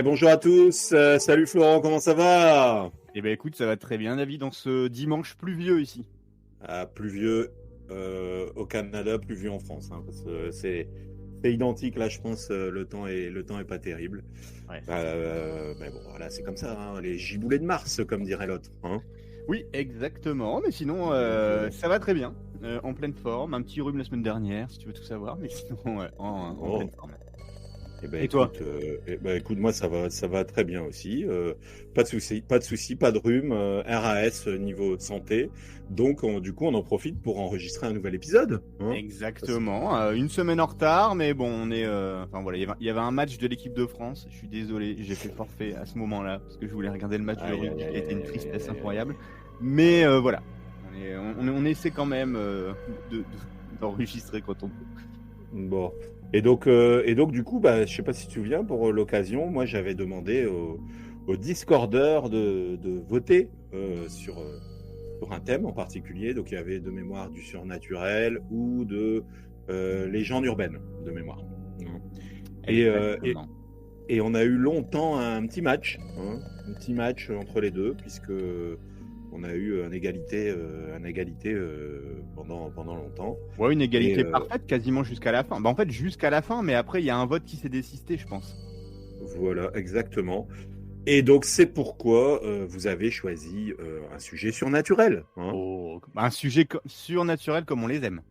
Bonjour à tous, salut Florent, comment ça va? Eh ben écoute, ça va très bien, David, dans ce dimanche pluvieux ici. Pluvieux au Canada, pluvieux en France, hein, parce que c'est identique là, je pense, le temps est pas terrible. Ouais. Mais bon, voilà, c'est comme ça, hein, les giboulées de Mars, comme dirait l'autre. Hein. Oui, exactement, mais sinon, ça va très bien. En pleine forme, un petit rhume la semaine dernière, si tu veux tout savoir, mais sinon, en pleine forme. Et toi? Écoute, moi ça va très bien aussi. Pas de souci, pas de rhume, RAS niveau santé. Donc du coup, on en profite pour enregistrer un nouvel épisode. Hein. Exactement, une semaine en retard, mais bon, on est. Enfin voilà, il y avait un match de l'équipe de France. Je suis désolé, j'ai fait forfait à ce moment-là parce que je voulais regarder le match de rugby, qui a été une tristesse incroyable. Mais voilà, on essaie quand même d'enregistrer quand on peut. Bon. Et donc du coup, je sais pas si tu te souviens, pour l'occasion, moi j'avais demandé aux Discordeurs de voter sur un thème en particulier. Donc il y avait de mémoire du surnaturel ou de légendes urbaines de mémoire. Et on a eu longtemps un petit match entre les deux, puisque on a eu une égalité pendant longtemps. Ouais, une égalité parfaite quasiment jusqu'à la fin. En fait, jusqu'à la fin, mais après, il y a un vote qui s'est désisté, je pense. Voilà, exactement. Et donc, c'est pourquoi vous avez choisi un sujet surnaturel. Hein. Un sujet surnaturel comme on les aime.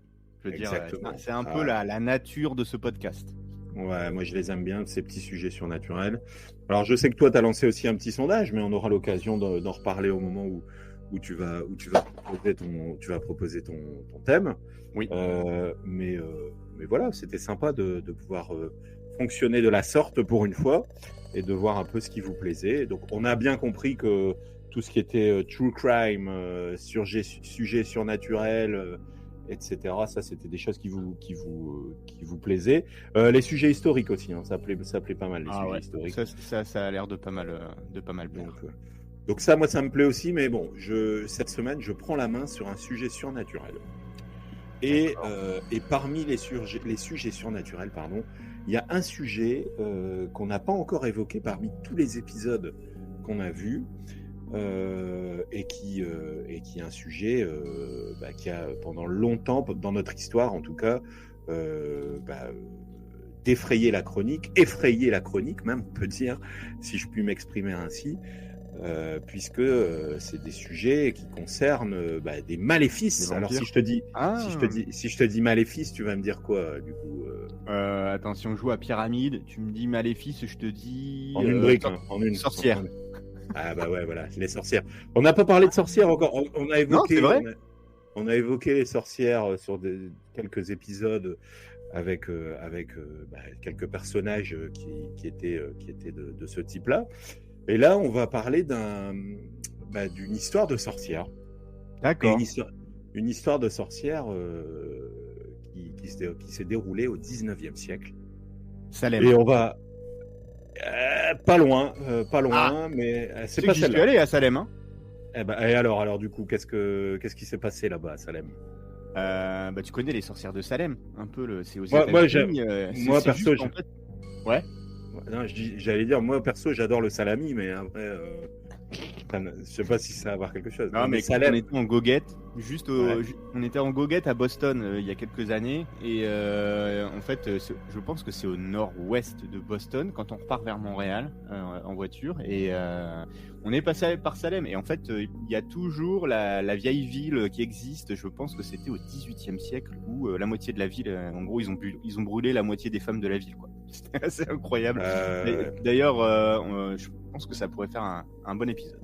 Je veux dire, c'est un peu la nature de ce podcast. Ouais, moi je les aime bien, ces petits sujets surnaturels. Alors, je sais que toi, tu as lancé aussi un petit sondage, mais on aura l'occasion d'en reparler au moment où tu vas proposer ton thème. Oui. Mais voilà, c'était sympa de pouvoir fonctionner de la sorte pour une fois et de voir un peu ce qui vous plaisait. Donc, on a bien compris que tout ce qui était true crime, sujet surnaturel, etc., ça, c'était des choses qui vous plaisaient. Les sujets historiques aussi, hein, ça plaît pas mal, les sujets historiques. Ça a l'air de pas mal plaire. Donc ça, moi, ça me plaît aussi, mais bon, cette semaine, je prends la main sur un sujet surnaturel. Et parmi les sujets surnaturels, il y a un sujet qu'on n'a pas encore évoqué parmi tous les épisodes qu'on a vus, et qui est un sujet qui a pendant longtemps, dans notre histoire en tout cas, effrayé la chronique même, on peut dire, si je puis m'exprimer ainsi. Puisque c'est des sujets qui concernent des maléfices. Alors si je te dis maléfices, tu vas me dire quoi du coup? Attends, si on joue à pyramide, tu me dis maléfice, je te dis en une brique, en une sorcière. Ah bah ouais, voilà, les sorcières. On n'a pas parlé de sorcières encore. On a évoqué. Non, c'est vrai. On a évoqué les sorcières sur quelques épisodes avec quelques personnages qui étaient de ce type-là. Et là, on va parler d'une histoire de sorcière. D'accord. Une histoire de sorcière qui s'est déroulée au 19e siècle. Salem. Et on va... pas loin, mais c'est pas celle-là. J'y suis allé à Salem, hein. Et alors, du coup, qu'est-ce qui s'est passé là-bas à Salem? Tu connais les sorcières de Salem, un peu, c'est aux États-Unis. Moi, perso, ouais. Non, j'allais dire, moi perso, j'adore le salami, mais après, je sais pas si ça va avoir quelque chose. Non, mais Salem... on était en goguette, on était en goguette à Boston il y a quelques années, et en fait, je pense que c'est au nord-ouest de Boston, quand on repart vers Montréal en voiture, et on est passé par Salem, et en fait, il y a toujours la vieille ville qui existe. Je pense que c'était au 18e siècle, où la moitié de la ville, en gros, ils ont brûlé la moitié des femmes de la ville, quoi. C'était assez incroyable. D'ailleurs, je pense que ça pourrait faire un bon épisode.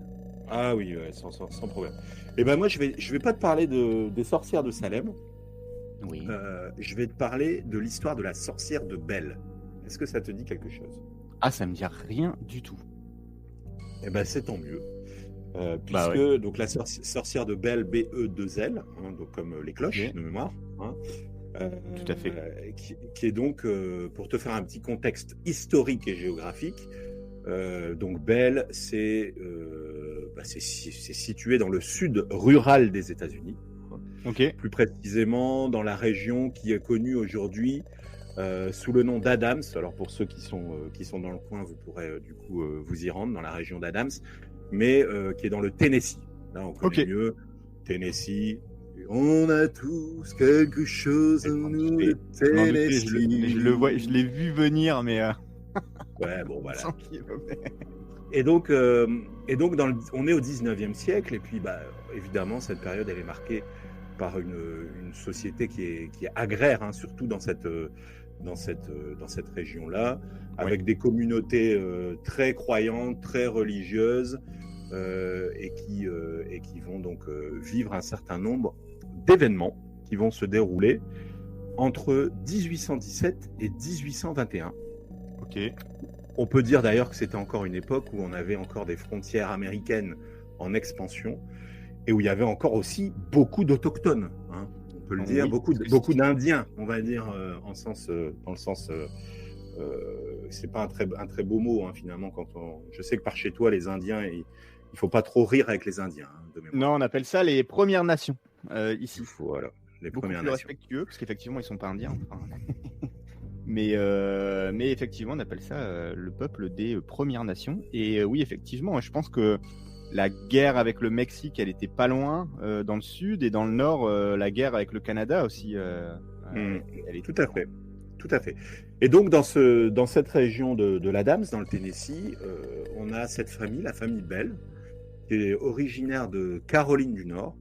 Ah oui, ouais, sans problème. Et ben moi, je vais pas te parler des sorcières de Salem. Oui. Je vais te parler de l'histoire de la sorcière de Belle. Est-ce que ça te dit quelque chose? Ah, ça me dit rien du tout. Eh ben, c'est tant mieux. Puisque donc la sorcière de Belle, B-E-2-L, donc comme les cloches de mémoire. Hein, tout à fait. Qui est donc, pour te faire un petit contexte historique et géographique, donc Belle, c'est situé dans le sud rural des États-Unis. Okay. Plus précisément dans la région qui est connue aujourd'hui sous le nom d'Adams. Alors pour ceux qui sont dans le coin, vous pourrez du coup vous y rendre dans la région d'Adams, mais qui est dans le Tennessee. Là, on connaît mieux Tennessee. On a tous quelque chose en nous, le Tennessee. Je l'ai vu venir, mais ouais, bon voilà. Et donc on est au 19e siècle, et puis évidemment cette période elle est marquée par une société qui est agraire, hein, surtout dans cette région-là, avec des communautés très croyantes, très religieuses, et qui vont donc vivre un certain nombre d'événements qui vont se dérouler entre 1817 et 1821. Ok. On peut dire d'ailleurs que c'était encore une époque où on avait encore des frontières américaines en expansion et où il y avait encore aussi beaucoup d'autochtones, hein, on peut le dire, beaucoup d'Indiens, on va dire, dans le sens, c'est pas un très beau mot, hein, finalement. Je sais que par chez toi, les Indiens, il faut pas trop rire avec les Indiens, hein, de mémoire. Non, on appelle ça les Premières Nations ici. Voilà, les beaucoup Premières plus Nations. Respectueux, parce qu'effectivement, ils sont pas indiens. Enfin... mais effectivement, on appelle ça le peuple des Premières Nations. Et oui, effectivement, je pense que la guerre avec le Mexique, elle était pas loin dans le sud, et dans le nord, la guerre avec le Canada aussi. Elle était Tout à fait. Et donc dans cette région de l'Adams, dans le Tennessee, on a cette famille, la famille Bell, qui est originaire de Caroline du Nord,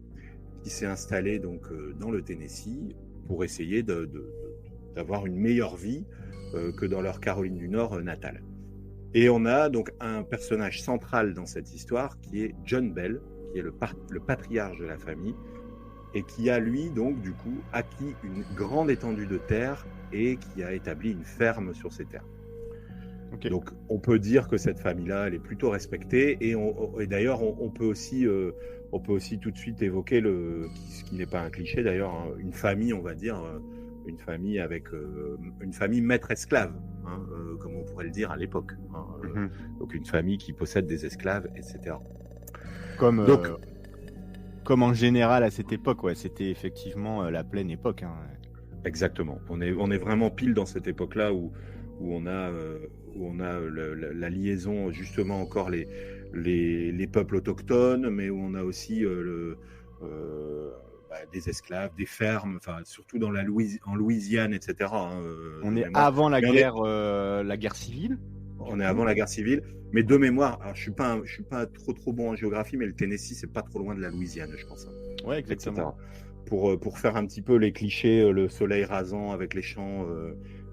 qui s'est installée donc dans le Tennessee pour essayer d'avoir une meilleure vie que dans leur Caroline du Nord natale. Et on a donc un personnage central dans cette histoire qui est John Bell, qui est le patriarche de la famille, et qui a lui donc du coup acquis une grande étendue de terre et qui a établi une ferme sur ces terres. Okay. Donc on peut dire que cette famille-là, elle est plutôt respectée, et d'ailleurs on peut aussi tout de suite évoquer ce qui n'est pas un cliché d'ailleurs, hein, une famille, on va dire, une famille avec une famille maître-esclave, hein, comme on pourrait le dire à l'époque, hein, donc une famille qui possède des esclaves, etc. Comme en général à cette époque, ouais, c'était effectivement la pleine époque, hein. Exactement. On est vraiment pile dans cette époque-là où on a la liaison, justement, encore les peuples autochtones, mais où on a aussi des esclaves, des fermes, enfin surtout en Louisiane, etc. Hein, on est avant la guerre civile. On est avant la guerre civile, mais de mémoire, alors je suis pas trop bon en géographie, mais le Tennessee c'est pas trop loin de la Louisiane, je pense. Hein, ouais, exactement. Pour faire un petit peu les clichés, le soleil rasant avec les champs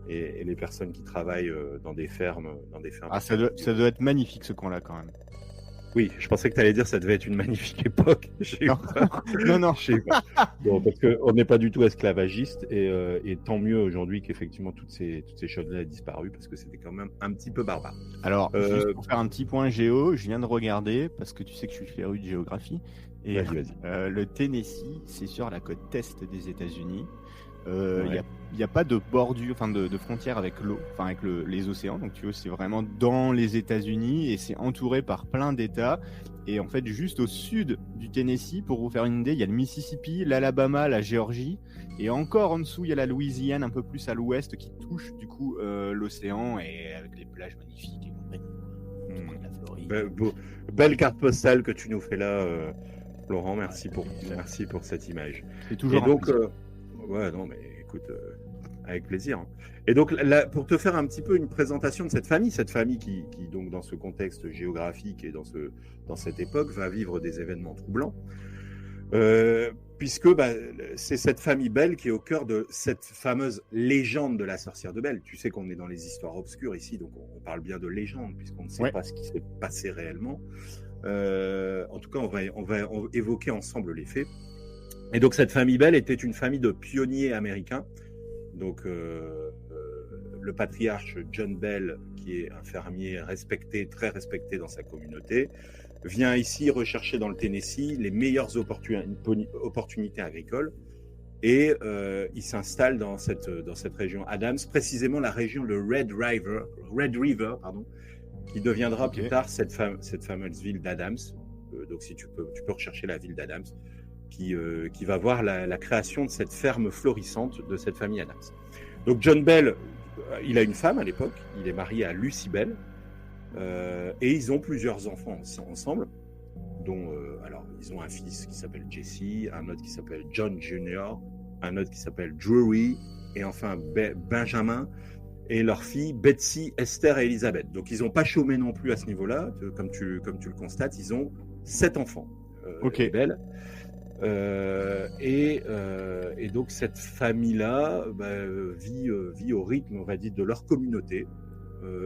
et les personnes qui travaillent dans des fermes. Ah, ça doit être magnifique ce coin-là quand même. Oui, je pensais que tu allais dire que ça devait être une magnifique époque. Non. Bon, parce qu'on n'est pas du tout esclavagiste, et tant mieux aujourd'hui qu'effectivement toutes ces choses-là aient disparu, parce que c'était quand même un petit peu barbare. Alors, juste pour faire un petit point géo, je viens de regarder, parce que tu sais que je suis féru de géographie, et vas-y. Le Tennessee, c'est sur la côte est des États-Unis. Il n'y a pas de bordure, enfin de frontière avec l'eau, enfin avec les océans. Donc tu vois, c'est vraiment dans les États-Unis et c'est entouré par plein d'États. Et en fait, juste au sud du Tennessee, pour vous faire une idée, il y a le Mississippi, l'Alabama, la Géorgie, et encore en dessous, il y a la Louisiane, un peu plus à l'ouest, qui touche du coup l'océan, et avec les plages magnifiques et compagnie. La Floride. Belle carte postale que tu nous fais là, Laurent. Merci pour cette image. C'est toujours. Et donc. Ouais, non, mais écoute, avec plaisir. Et donc, là, pour te faire un petit peu une présentation de cette famille qui donc, dans ce contexte géographique et dans cette époque, va vivre des événements troublants, puisque c'est cette famille Bell qui est au cœur de cette fameuse légende de la sorcière de Bell. Tu sais qu'on est dans les histoires obscures ici, donc on parle bien de légende, puisqu'on ne sait pas ce qui s'est passé réellement. En tout cas, on va évoquer ensemble les faits. Et donc cette famille Bell était une famille de pionniers américains. Donc le patriarche John Bell, qui est un fermier très respecté dans sa communauté, vient ici rechercher dans le Tennessee les meilleures opportunités agricoles, et il s'installe dans cette région Adams, précisément la région de Red River, qui deviendra plus tard cette fameuse ville d'Adams. Donc si tu peux rechercher la ville d'Adams, qui va voir la création de cette ferme florissante de cette famille Adams. Donc John Bell, il a une femme à l'époque, il est marié à Lucy Bell, et ils ont plusieurs enfants ensemble, dont, alors, ils ont un fils qui s'appelle Jesse, un autre qui s'appelle John Jr., un autre qui s'appelle Drury, et enfin Benjamin, et leur fille Betsy, Esther et Elizabeth. Donc ils n'ont pas chômé non plus à ce niveau-là, comme tu le constates, ils ont 7 enfants. Ok. Bell. Et donc cette famille-là vit au rythme, on va dire, de leur communauté.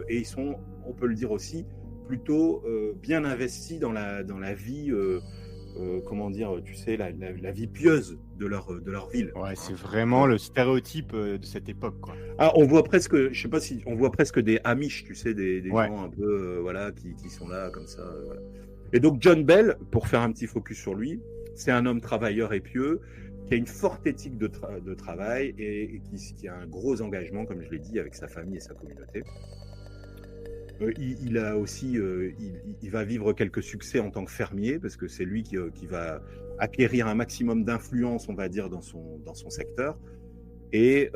Et ils sont, on peut le dire aussi, plutôt bien investis dans la vie, comment dire, tu sais, la vie pieuse de leur ville. Ouais, c'est vraiment le stéréotype de cette époque, quoi. Ah, on voit presque, je sais pas si on voit presque des Amish, tu sais, des Ouais. gens un peu, voilà, qui sont là comme ça. Voilà. Et donc John Bell, pour faire un petit focus sur lui, c'est un homme travailleur et pieux qui a une forte éthique de travail et qui a un gros engagement, comme je l'ai dit, avec sa famille et sa communauté. Il a aussi, il va vivre quelques succès en tant que fermier parce que c'est lui qui va acquérir un maximum d'influence, on va dire, dans son secteur. Et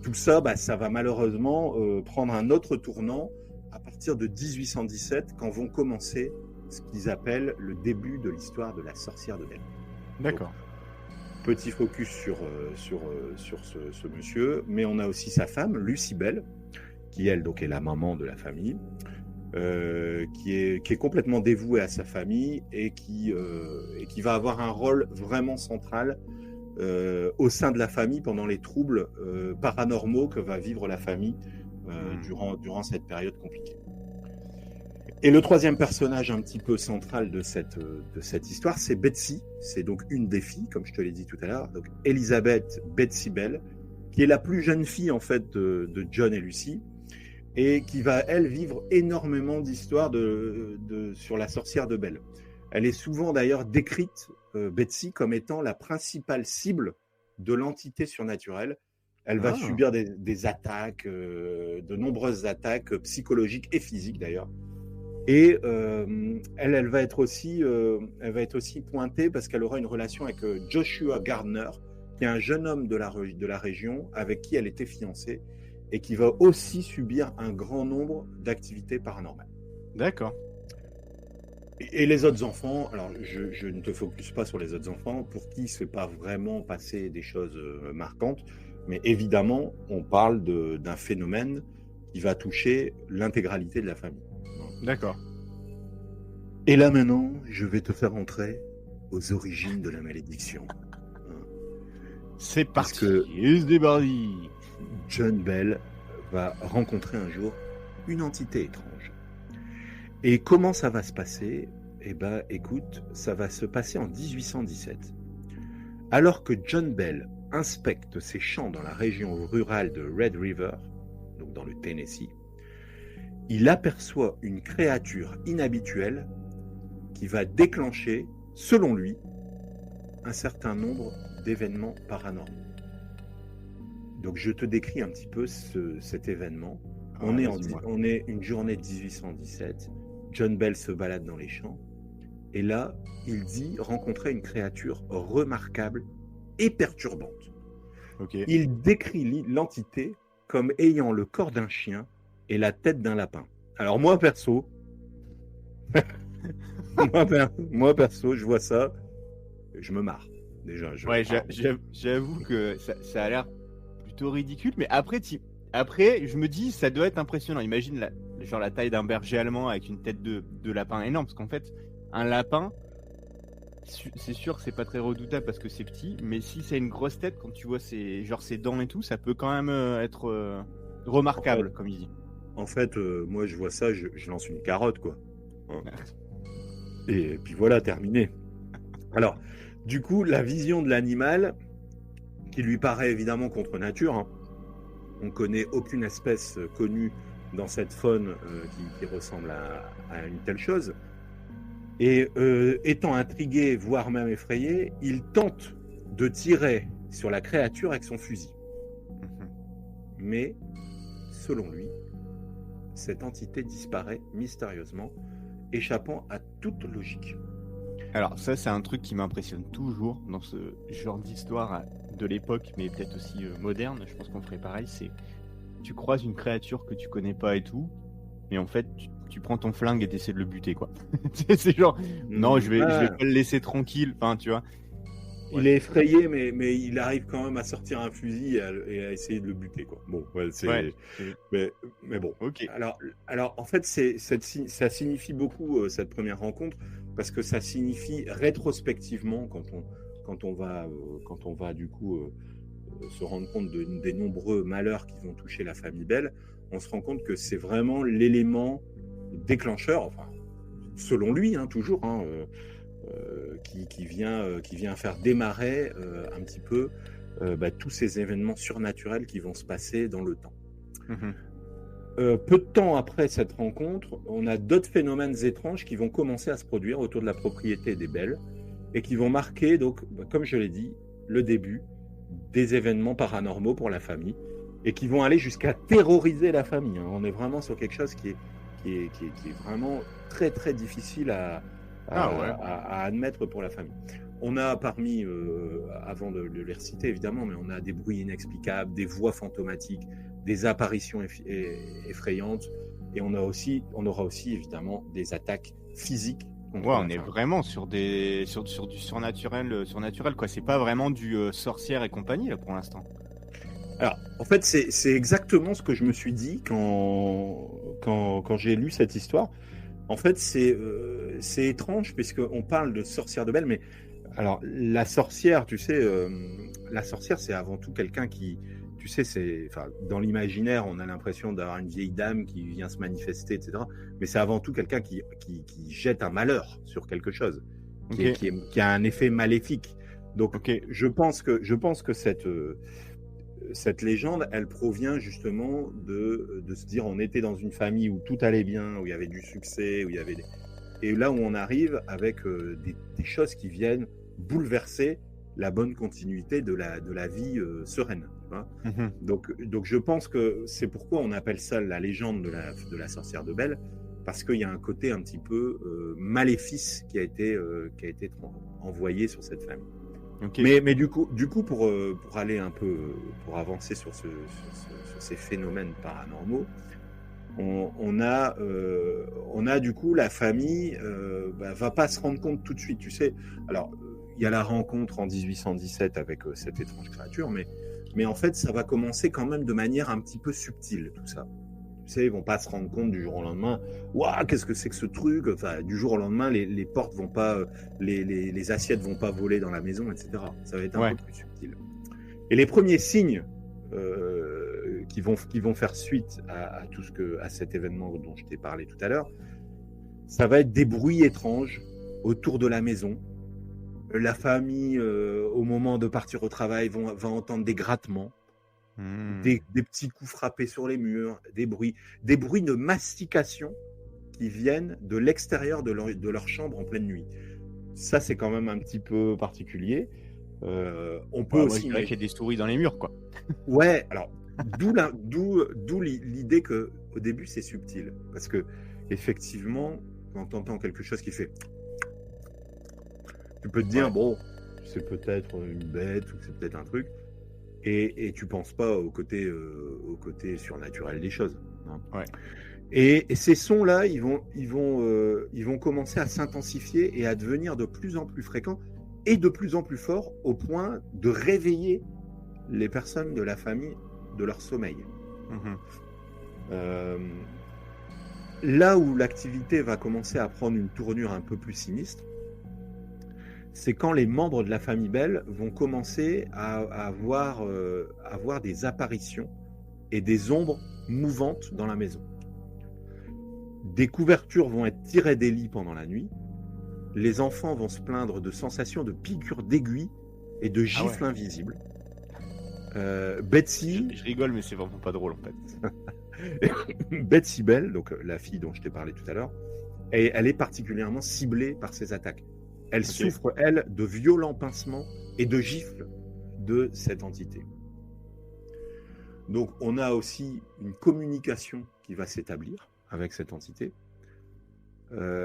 tout ça, ça va malheureusement prendre un autre tournant à partir de 1817, quand vont commencer ce qu'ils appellent le début de l'histoire de la sorcière de Bell. D'accord. Donc, petit focus sur ce monsieur, mais on a aussi sa femme, Lucy Bell, qui elle donc est la maman de la famille, qui est complètement dévouée à sa famille et qui va avoir un rôle vraiment central au sein de la famille pendant les troubles paranormaux que va vivre la famille durant cette période compliquée. Et le troisième personnage un petit peu central de cette histoire, c'est Betsy. C'est donc une des filles, comme je te l'ai dit tout à l'heure, donc Elizabeth Betsy Bell, qui est la plus jeune fille en fait de John et Lucy, et qui va elle vivre énormément d'histoires sur la sorcière de Bell. Elle est souvent d'ailleurs décrite, Betsy, comme étant la principale cible de l'entité surnaturelle. Elle va subir des attaques, de nombreuses attaques psychologiques et physiques d'ailleurs. Et elle va être aussi pointée parce qu'elle aura une relation avec Joshua Gardner, qui est un jeune homme de la région avec qui elle était fiancée et qui va aussi subir un grand nombre d'activités paranormales. D'accord. Et les autres enfants, alors je ne te focus pas sur les autres enfants, pour qui il ne s'est pas vraiment passé des choses marquantes, mais évidemment, on parle d'un phénomène qui va toucher l'intégralité de la famille. D'accord. Et là maintenant, je vais te faire entrer aux origines de la malédiction. C'est parti. Parce que John Bell va rencontrer un jour une entité étrange. Et comment ça va se passer ? Eh ben, écoute, ça va se passer en 1817. Alors que John Bell inspecte ses champs dans la région rurale de Red River, donc dans le Tennessee, il aperçoit une créature inhabituelle qui va déclencher, selon lui, un certain nombre d'événements paranormaux. Donc je te décris un petit peu cet événement. On est une journée de 1817. John Bell se balade dans les champs. Et là, il dit rencontrer une créature remarquable et perturbante. Okay. Il décrit l'entité comme ayant le corps d'un chien et la tête d'un lapin. Alors moi perso, moi perso, je vois ça, je me marre. Déjà, j'avoue que ça a l'air plutôt ridicule, mais après, je me dis, ça doit être impressionnant. Imagine la taille d'un berger allemand avec une tête de lapin énorme, parce qu'en fait, un lapin, c'est sûr que c'est pas très redoutable parce que c'est petit, mais si c'est une grosse tête, quand tu vois ses dents et tout, ça peut quand même être remarquable, comme il dit. En fait, moi je vois ça, je lance une carotte, quoi. Et puis voilà, terminé. Alors, du coup, la vision de l'animal, qui lui paraît évidemment contre nature, hein. On connaît aucune espèce connue dans cette faune qui ressemble à une telle chose. Et étant intrigué, voire même effrayé, il tente de tirer sur la créature avec son fusil. Mais, selon lui, cette entité disparaît mystérieusement, échappant à toute logique. Alors ça, c'est un truc qui m'impressionne toujours dans ce genre d'histoire de l'époque, mais peut-être aussi moderne. Je pense qu'on ferait pareil. C'est tu croises une créature que tu connais pas et tout, et en fait, tu prends ton flingue et t'essaies de le buter, quoi. C'est genre, non, je vais pas le laisser tranquille. Enfin, tu vois. Il est effrayé, mais il arrive quand même à sortir un fusil et à essayer de le buter, quoi. Bon, ouais, c'est. Ouais. Mais bon. Ok. Alors, en fait, ça signifie beaucoup cette première rencontre parce que ça signifie rétrospectivement quand on va du coup se rendre compte des nombreux malheurs qui vont toucher la famille Bell, on se rend compte que c'est vraiment l'élément déclencheur, enfin, selon lui, hein, toujours, hein, qui vient faire démarrer un petit peu tous ces événements surnaturels qui vont se passer dans le temps. Mhm. Peu de temps après cette rencontre, on a d'autres phénomènes étranges qui vont commencer à se produire autour de la propriété des Bell et qui vont marquer, donc, comme je l'ai dit, le début des événements paranormaux pour la famille et qui vont aller jusqu'à terroriser la famille. Hein. On est vraiment sur quelque chose qui est vraiment très très difficile à admettre pour la famille. On a parmi, avant de les reciter évidemment, mais on a des bruits inexplicables, des voix fantomatiques, des apparitions effrayantes, et on aura aussi évidemment des attaques physiques. Ouais, on est vraiment sur du surnaturel, quoi. C'est pas vraiment du sorcière et compagnie là pour l'instant. Alors, en fait, c'est exactement ce que je me suis dit quand j'ai lu cette histoire. En fait, c'est étrange puisqu'on parle de sorcière de Belle, mais alors la sorcière, tu sais, la sorcière, c'est avant tout quelqu'un qui, tu sais, dans l'imaginaire, on a l'impression d'avoir une vieille dame qui vient se manifester, etc. Mais c'est avant tout quelqu'un qui jette un malheur sur quelque chose, qui a un effet maléfique. Donc, je pense que cette légende, elle provient justement de se dire on était dans une famille où tout allait bien, où il y avait du succès, et là où on arrive avec des choses qui viennent bouleverser la bonne continuité de la vie sereine. Mm-hmm. Donc je pense que c'est pourquoi on appelle ça la légende de la sorcière de Belle, parce qu'il y a un côté un petit peu maléfice qui a été envoyé sur cette famille. Mais du coup pour aller un peu, pour avancer sur ces phénomènes paranormaux, on a du coup la famille va pas se rendre compte tout de suite, tu sais. Alors il y a la rencontre en 1817 avec cette étrange créature, mais en fait ça va commencer quand même de manière un petit peu subtile tout ça. Tu sais, ils vont pas se rendre compte du jour au lendemain. Waouh, qu'est-ce que c'est que ce truc? Enfin, du jour au lendemain, les portes vont pas, les assiettes vont pas voler dans la maison, etc. Ça va être un peu plus subtil. Et les premiers signes qui vont faire suite à cet événement dont je t'ai parlé tout à l'heure, ça va être des bruits étranges autour de la maison. La famille, au moment de partir au travail, va entendre des grattements. Des petits coups frappés sur les murs, des bruits de mastication qui viennent de l'extérieur de leur chambre en pleine nuit. Ça, c'est quand même un petit peu particulier. On peut aussi. Moi, je dirais qu'il y a des souris dans les murs, quoi. Ouais, alors, d'où l'idée que au début, c'est subtil. Parce que, effectivement, quand tu entends quelque chose qui fait. Tu peux te dire, bon, c'est peut-être une bête ou c'est peut-être un truc. Et tu penses pas au côté surnaturel des choses. Hein. Ouais. Et ces sons-là, ils vont commencer à s'intensifier et à devenir de plus en plus fréquents et de plus en plus forts au point de réveiller les personnes de la famille de leur sommeil. Mm-hmm. Là où l'activité va commencer à prendre une tournure un peu plus sinistre, c'est quand les membres de la famille Bell vont commencer à avoir des apparitions et des ombres mouvantes dans la maison. Des couvertures vont être tirées des lits pendant la nuit. Les enfants vont se plaindre de sensations de piqûres d'aiguilles et de gifles invisibles. Betsy... Je rigole, mais c'est vraiment pas drôle en fait. Betsy Bell, donc la fille dont je t'ai parlé tout à l'heure, elle est particulièrement ciblée par ces attaques. Elle souffre, elle, de violents pincements et de gifles de cette entité. Donc, on a aussi une communication qui va s'établir avec cette entité.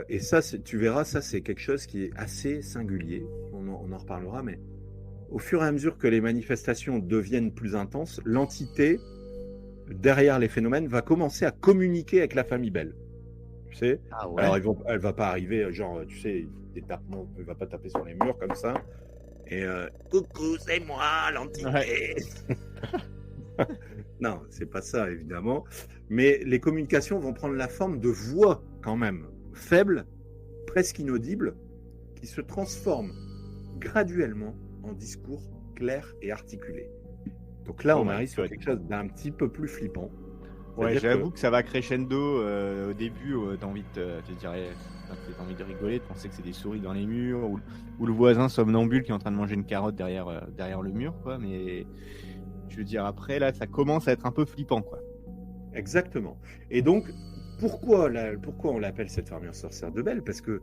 Et ça, tu verras, ça c'est quelque chose qui est assez singulier. On en reparlera, mais au fur et à mesure que les manifestations deviennent plus intenses, l'entité derrière les phénomènes va commencer à communiquer avec la famille Bell. Tu sais, Ah ouais. alors elle va pas arriver, genre, tu sais, elle va pas taper sur les murs comme ça. Et coucou, c'est moi, l'entité. Ouais. Non, c'est pas ça, évidemment. Mais les communications vont prendre la forme de voix, quand même, faibles, presque inaudibles, qui se transforment graduellement en discours clairs et articulés. Donc là, on arrive sur quelque chose d'un petit peu plus flippant. Ouais, j'avoue que ça va crescendo au début, t'as envie de rigoler, de penser que c'est des souris dans les murs, ou le voisin somnambule qui est en train de manger une carotte derrière le mur, quoi. Mais je veux dire, après, là, ça commence à être un peu flippant, quoi. Exactement. Et donc, pourquoi on l'appelle cette fameuse sorcière de Bell? Parce que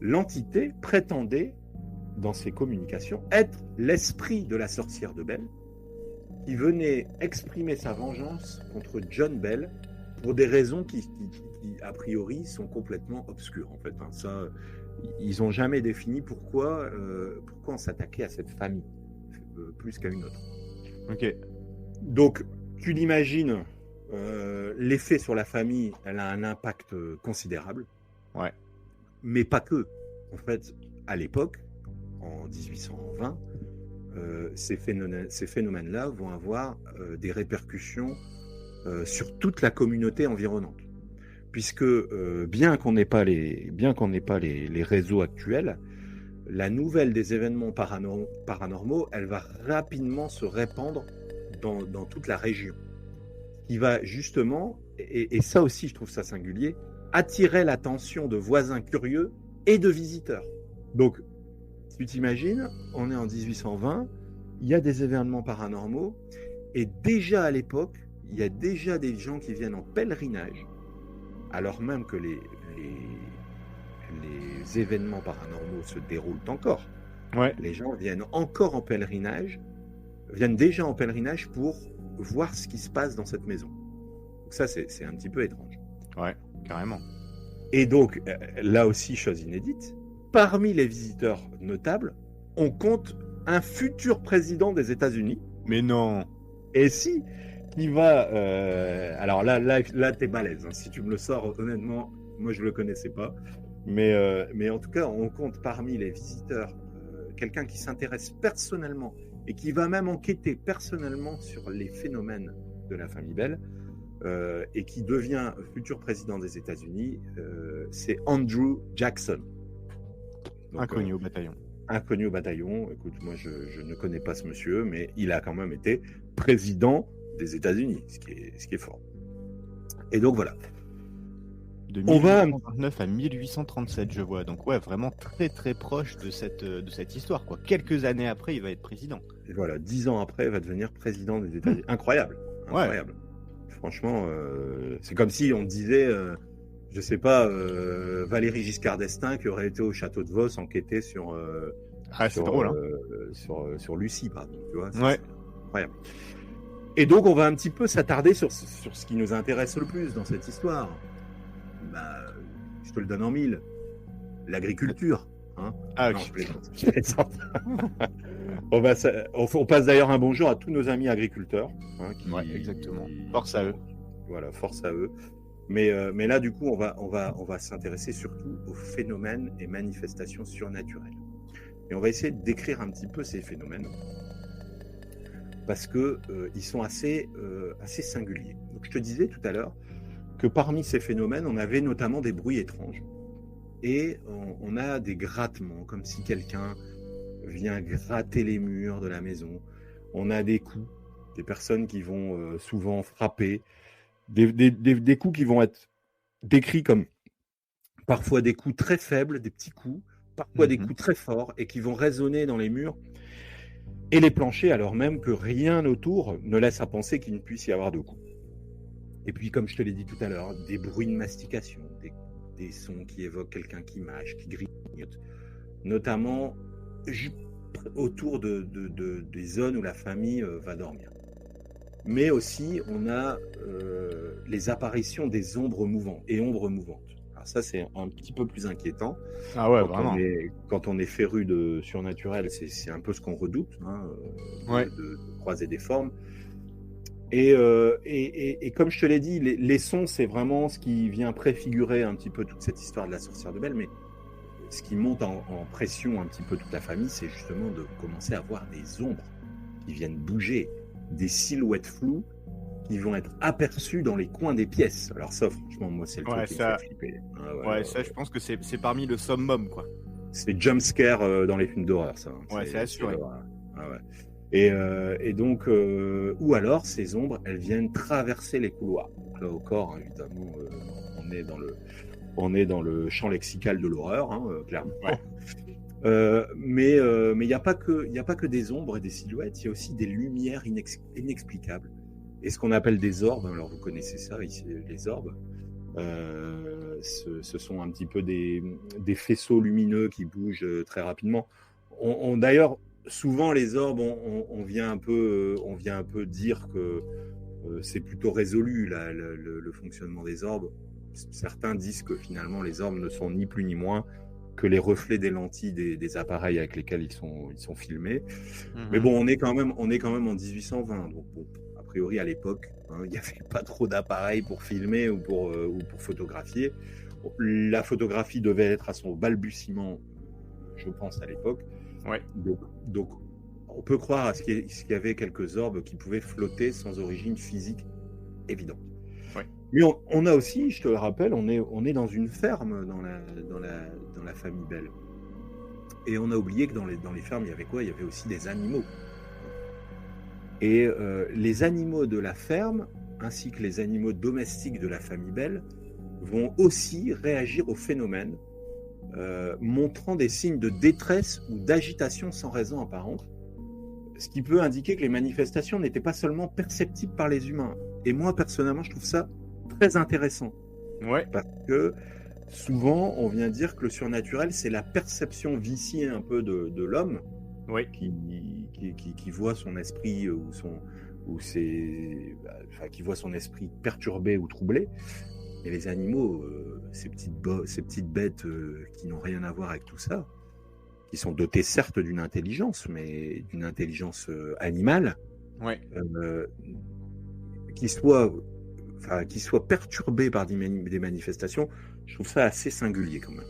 l'entité prétendait, dans ses communications, être l'esprit de la sorcière de Bell, qui venait exprimer sa vengeance contre John Bell pour des raisons qui a priori, sont complètement obscures, en fait. Enfin, ça, ils n'ont jamais défini pourquoi on s'attaquait à cette famille, plus qu'à une autre. Ok. Donc, tu l'imagines, l'effet sur la famille, elle a un impact considérable. Ouais. Mais pas que. En fait, à l'époque, en 1820, ces phénomènes-là vont avoir des répercussions sur toute la communauté environnante. Puisque bien qu'on n'ait pas les réseaux actuels, la nouvelle des événements paranormaux, elle va rapidement se répandre dans toute la région. Qui va justement, et ça aussi je trouve ça singulier, attirer l'attention de voisins curieux et de visiteurs. Donc, tu t'imagines, on est en 1820, il y a des événements paranormaux, et déjà à l'époque, il y a déjà des gens qui viennent en pèlerinage, alors même que les événements paranormaux se déroulent encore. Ouais. Les gens viennent encore en pèlerinage, viennent déjà en pèlerinage pour voir ce qui se passe dans cette maison. Donc ça, c'est un petit peu étrange. Ouais, carrément. Et donc, là aussi, chose inédite, parmi les visiteurs notables, on compte un futur président des États-Unis. Mais non. Et si, qui va... alors là t'es balèze. Hein. Si tu me le sors, honnêtement, moi, je ne le connaissais pas. Mais en tout cas, on compte parmi les visiteurs quelqu'un qui s'intéresse personnellement et qui va même enquêter personnellement sur les phénomènes de la famille Bell et qui devient futur président des États-Unis, c'est Andrew Jackson. Donc, inconnu au bataillon. Inconnu au bataillon. Écoute, moi, je ne connais pas ce monsieur, mais il a quand même été président des États-Unis, ce qui est fort. Et donc, voilà. De 1829 à 1837, je vois. Donc ouais, vraiment très très proche de cette histoire, quoi. Quelques années après, il va être président. Et voilà, 10 ans après, il va devenir président des États-Unis. Incroyable. Incroyable. Ouais. Franchement, c'est comme si on disait, je sais pas, Valéry Giscard d'Estaing qui aurait été au château de Vos enquêter sur c'est drôle, hein. sur Lucie, pardon. Tu vois, ouais. C'est incroyable. Et donc, on va un petit peu s'attarder sur ce qui nous intéresse le plus dans cette histoire. Bah, je te le donne en mille. L'agriculture. Hein. Ah, non, je plaisante. On passe d'ailleurs un bonjour à tous nos amis agriculteurs. Hein, ouais, exactement. Force à eux. Voilà, force à eux. Mais là, du coup, on va s'intéresser surtout aux phénomènes et manifestations surnaturelles. Et on va essayer de décrire un petit peu ces phénomènes parce que ils sont assez singuliers. Donc, je te disais tout à l'heure que parmi ces phénomènes, on avait notamment des bruits étranges. Et on a des grattements, comme si quelqu'un vient gratter les murs de la maison. On a des coups, des personnes qui vont souvent frapper, des coups qui vont être décrits comme parfois des coups très faibles, des petits coups, parfois des coups très forts, et qui vont résonner dans les murs et les planchers, alors même que rien autour ne laisse à penser qu'il ne puisse y avoir de coups. Et puis, comme je te l'ai dit tout à l'heure, des bruits de mastication, des sons qui évoquent quelqu'un qui mâche, qui grignote, notamment autour des zones où la famille va dormir. Mais aussi, on a les apparitions des ombres mouvantes. Alors ça, c'est un petit peu plus inquiétant. Ah ouais, vraiment. Quand on est féru de surnaturel, c'est un peu ce qu'on redoute, hein, de croiser des formes. Et comme je te l'ai dit, les sons, c'est vraiment ce qui vient préfigurer un petit peu toute cette histoire de la sorcière de Belle, mais ce qui monte en pression un petit peu toute la famille, c'est justement de commencer à voir des ombres qui viennent bouger, des silhouettes floues qui vont être aperçues dans les coins des pièces. Alors ça, franchement, moi, c'est le truc qui me fait flipper. Ça, je pense que c'est parmi le summum, quoi. C'est jump scare dans les films d'horreur, ça. Ouais, c'est assuré. Et donc, ou alors, ces ombres, elles viennent traverser les couloirs. Là encore, hein, évidemment, on est dans le champ lexical de l'horreur, hein, clairement. Ouais. Mais il n'y a pas que des ombres et des silhouettes, il y a aussi des lumières inexplicables. Et ce qu'on appelle des orbes, alors vous connaissez ça ici, les orbes, ce sont un petit peu des faisceaux lumineux qui bougent très rapidement. D'ailleurs, souvent les orbes, on vient un peu dire que c'est plutôt résolu là, le fonctionnement des orbes. Certains disent que finalement les orbes ne sont ni plus ni moins que les reflets des lentilles des appareils avec lesquels ils sont filmés. Mais bon, on est quand même en 1820, donc bon, a priori à l'époque, hein, il n'y avait pas trop d'appareils pour filmer ou pour photographier. La photographie devait être à son balbutiement, je pense, à l'époque. Ouais. Donc on peut croire à ce qu'il y avait quelques orbes qui pouvaient flotter sans origine physique évidente. Ouais. Mais on a aussi, je te le rappelle, on est dans une ferme dans la famille Belle. Et on a oublié que dans les fermes, il y avait quoi ? Il y avait aussi des animaux. Et les animaux de la ferme, ainsi que les animaux domestiques de la famille Belle, vont aussi réagir au phénomène, montrant des signes de détresse ou d'agitation sans raison apparente, ce qui peut indiquer que les manifestations n'étaient pas seulement perceptibles par les humains. Et moi, personnellement, je trouve ça très intéressant. Ouais. Parce que souvent, on vient dire que le surnaturel, c'est la perception viciée un peu de l'homme, qui voit son esprit qui voit son esprit perturbé ou troublé. Et les animaux, ces petites bêtes qui n'ont rien à voir avec tout ça, qui sont dotés certes d'une intelligence, mais d'une intelligence animale, qui soient perturbés par des manifestations, je trouve ça assez singulier quand même.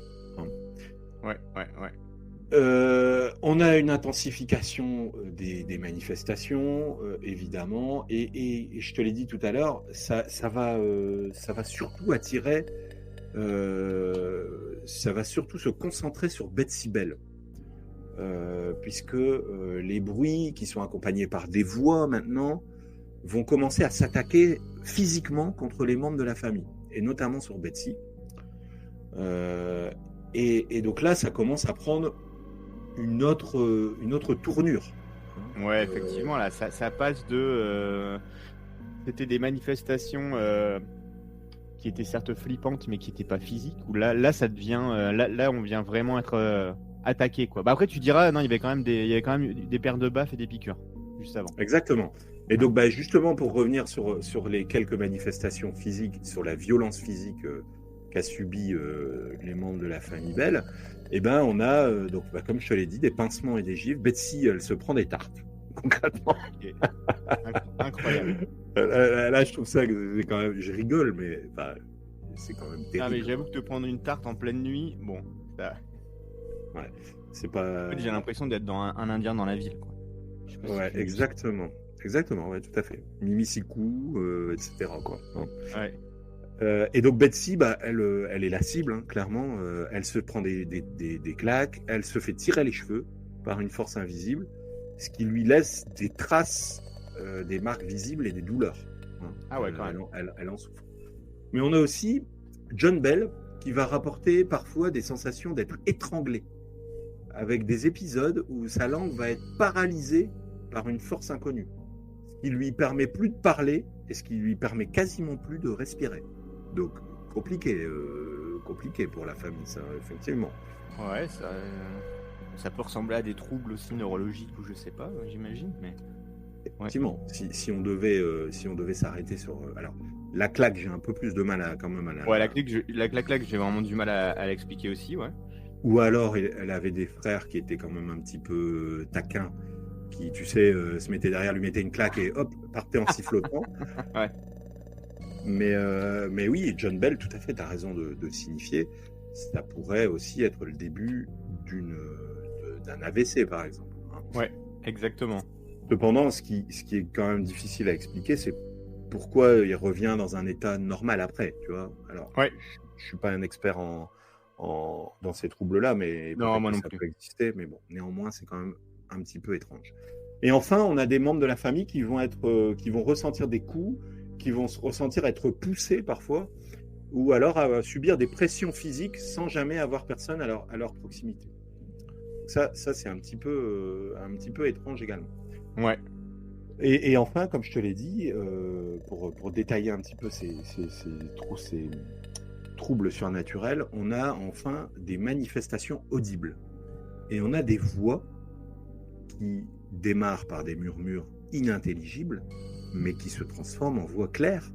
On a une intensification des manifestations, évidemment, et je te l'ai dit tout à l'heure, ça va surtout attirer, ça va surtout se concentrer sur Betsy Belle, puisque les bruits qui sont accompagnés par des voix maintenant vont commencer à s'attaquer physiquement contre les membres de la famille, et notamment sur Betsy. Et donc là, ça commence à prendre une autre tournure. Ouais, effectivement, là, ça passe de... c'était des manifestations qui étaient certes flippantes, mais qui n'étaient pas physiques, où là ça devient... là, on vient vraiment être attaqué, quoi. Bah, après, tu diras, non, il y avait quand même des paires de baffes et des piqûres, juste avant. Exactement. Et donc, justement, pour revenir sur les quelques manifestations physiques, sur la violence physique qu'a subi les membres de la famille Belle, on a, comme je te l'ai dit, des pincements et des gifles. Betsy, elle se prend des tartes, concrètement. Incroyable. Là, je trouve ça, quand même, je rigole, mais c'est quand même terrible. Ah, mais j'avoue que te prendre une tarte en pleine nuit, bon, ça... Ouais, c'est pas... En fait, j'ai l'impression d'être dans un Indien dans la ville, quoi. Ouais, exactement. Exactement, ouais, tout à fait. Mimicikou, etc., quoi. Ouais. Et donc Betsy, elle est la cible, hein, clairement. Elle se prend des claques, elle se fait tirer les cheveux par une force invisible, ce qui lui laisse des traces, des marques visibles et des douleurs. Hein. Ah ouais, quand même. Elle en souffre. Mais on a aussi John Bell qui va rapporter parfois des sensations d'être étranglé, avec des épisodes où sa langue va être paralysée par une force inconnue, ce qui lui permet plus de parler et ce qui lui permet quasiment plus de respirer. Donc, compliqué pour la famille, ça, effectivement. Ouais, ça peut ressembler à des troubles aussi neurologiques ou je sais pas, j'imagine, mais... Effectivement, si on devait s'arrêter sur... alors, La claque, j'ai un peu plus de mal quand même à la... Ouais, la claque, j'ai vraiment du mal à l'expliquer aussi, ouais. Ou alors, elle avait des frères qui étaient quand même un petit peu taquins, qui, tu sais, se mettaient derrière, lui mettaient une claque et hop, partaient en sifflotant. Ouais. Mais oui, John Bell, tout à fait, tu as raison de signifier. Ça pourrait aussi être le début d'un AVC, par exemple. Hein. Ouais, exactement. Cependant, ce qui est quand même difficile à expliquer, c'est pourquoi il revient dans un état normal après, tu vois. Alors, ouais. Je suis pas un expert dans ces troubles-là, mais non, moi non ça plus. peut exister, mais bon, néanmoins, c'est quand même un petit peu étrange. Et enfin, on a des membres de la famille qui vont ressentir des coups, qui vont se ressentir être poussés parfois, ou alors à subir des pressions physiques sans jamais avoir personne à leur proximité. Ça c'est un petit peu étrange également. Ouais. Et enfin, comme je te l'ai dit, pour détailler un petit peu ces troubles surnaturels, on a enfin des manifestations audibles. Et on a des voix qui démarrent par des murmures inintelligibles, mais qui se transforment en voix claires,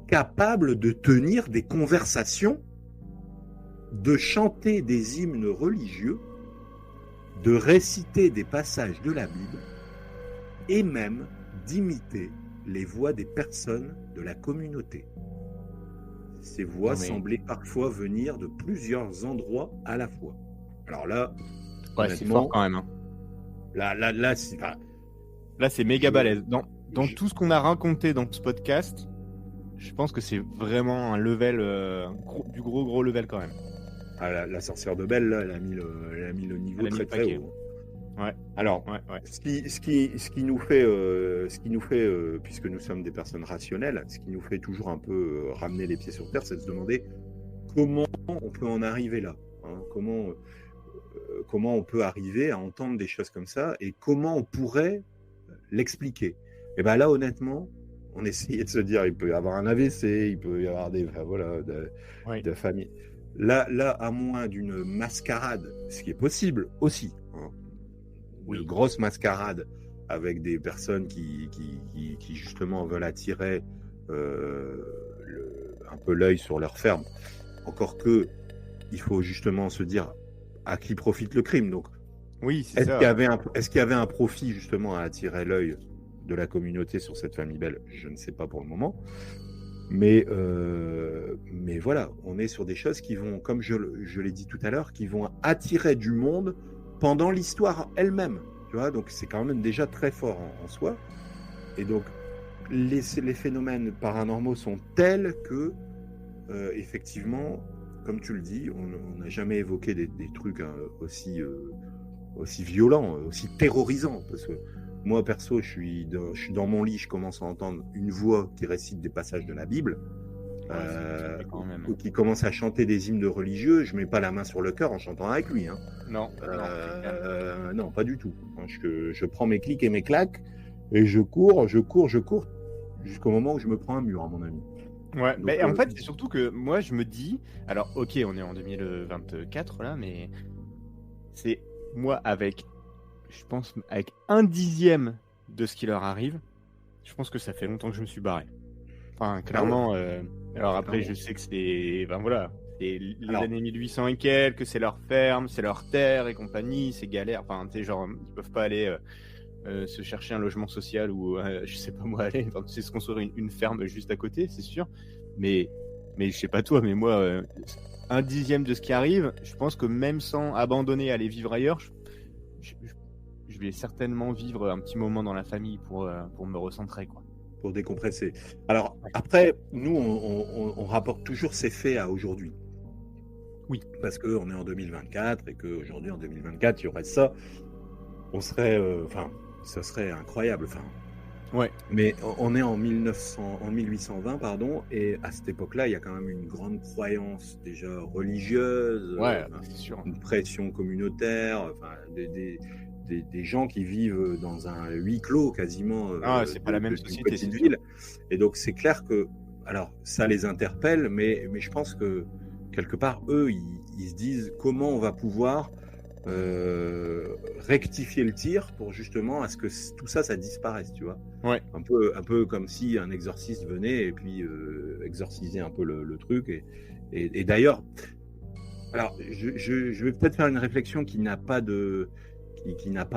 capables de tenir des conversations, de chanter des hymnes religieux, de réciter des passages de la Bible, et même d'imiter les voix des personnes de la communauté. Ces voix semblaient parfois venir de plusieurs endroits à la fois. Alors là, ouais, c'est fort quand même. Hein. Là, c'est, là, c'est méga balèze. Dans tout ce qu'on a raconté dans ce podcast, je pense que c'est vraiment un level, du gros level quand même. Ah, la sorcière de Belle, là, elle a mis le niveau très haut. Ouais. Alors, ouais. Ce qui nous fait, puisque nous sommes des personnes rationnelles, ce qui nous fait toujours un peu ramener les pieds sur terre, c'est de se demander comment on peut en arriver là. Hein, comment on peut arriver à entendre des choses comme ça et comment on pourrait l'expliquer. Et bien là, honnêtement, on essayait de se dire, il peut y avoir un AVC, il peut y avoir de famille. Là, à moins d'une mascarade, ce qui est possible aussi, hein, une grosse mascarade avec des personnes qui justement veulent attirer un peu l'œil sur leur ferme. Encore que, il faut justement se dire à qui profite le crime. Donc, oui, c'est est-ce qu'il y avait un profit justement à attirer l'œil de la communauté sur cette famille Belle? Je ne sais pas pour le moment. Mais voilà, on est sur des choses qui vont, comme je l'ai dit tout à l'heure, qui vont attirer du monde pendant l'histoire elle-même. Tu vois, donc c'est quand même déjà très fort en soi. Et donc, les phénomènes paranormaux sont tels que, effectivement, comme tu le dis, on n'a jamais évoqué des trucs aussi violents, aussi terrorisants. Parce que moi, perso, je suis dans mon lit, je commence à entendre une voix qui récite des passages de la Bible, ou qui commence à chanter des hymnes religieux. Je mets pas la main sur le cœur en chantant avec lui. Hein. Non. Non, pas du tout. Je prends mes clics et mes claques et je cours jusqu'au moment où je me prends un mur, à mon ami. Ouais, donc, mais en fait, c'est surtout que moi, je me dis, alors, ok, on est en 2024 là, mais c'est moi avec, je pense, avec 1/10 de ce qui leur arrive, je pense que ça fait longtemps que je me suis barré. Enfin, clairement. Alors après, je sais que c'est, ben voilà, c'est les années 1800 et quelques, c'est leur ferme, c'est leur terre et compagnie, c'est galère. Enfin, tu sais, genre, ils peuvent pas aller se chercher un logement social ou, je sais pas moi, aller, enfin, tu sais, se construire une ferme juste à côté, c'est sûr. Mais je sais pas toi, mais moi, 1/10 de ce qui arrive, je pense que même sans abandonner, aller vivre ailleurs, je vais certainement vivre un petit moment dans la famille pour me recentrer, quoi. Pour décompresser. Alors, après, nous, on rapporte toujours ces faits à aujourd'hui. Oui. Parce qu'on est en 2024 et qu'aujourd'hui, en 2024, il y aurait ça. On serait... ça serait incroyable. Enfin, ouais. Mais on est en 1820, pardon, et à cette époque-là, il y a quand même une grande croyance déjà religieuse, c'est sûr. Une pression communautaire, enfin, des gens qui vivent dans un huis clos quasiment. C'est pas la même société, petite ville. Et donc c'est clair que, alors ça les interpelle, mais je pense que quelque part eux, ils se disent comment on va pouvoir rectifier le tir pour justement à ce que tout ça disparaisse, tu vois. Ouais. Un peu comme si un exorciste venait et puis exorcisait un peu le truc. Et d'ailleurs, alors je vais peut-être faire une réflexion qui n'a pas de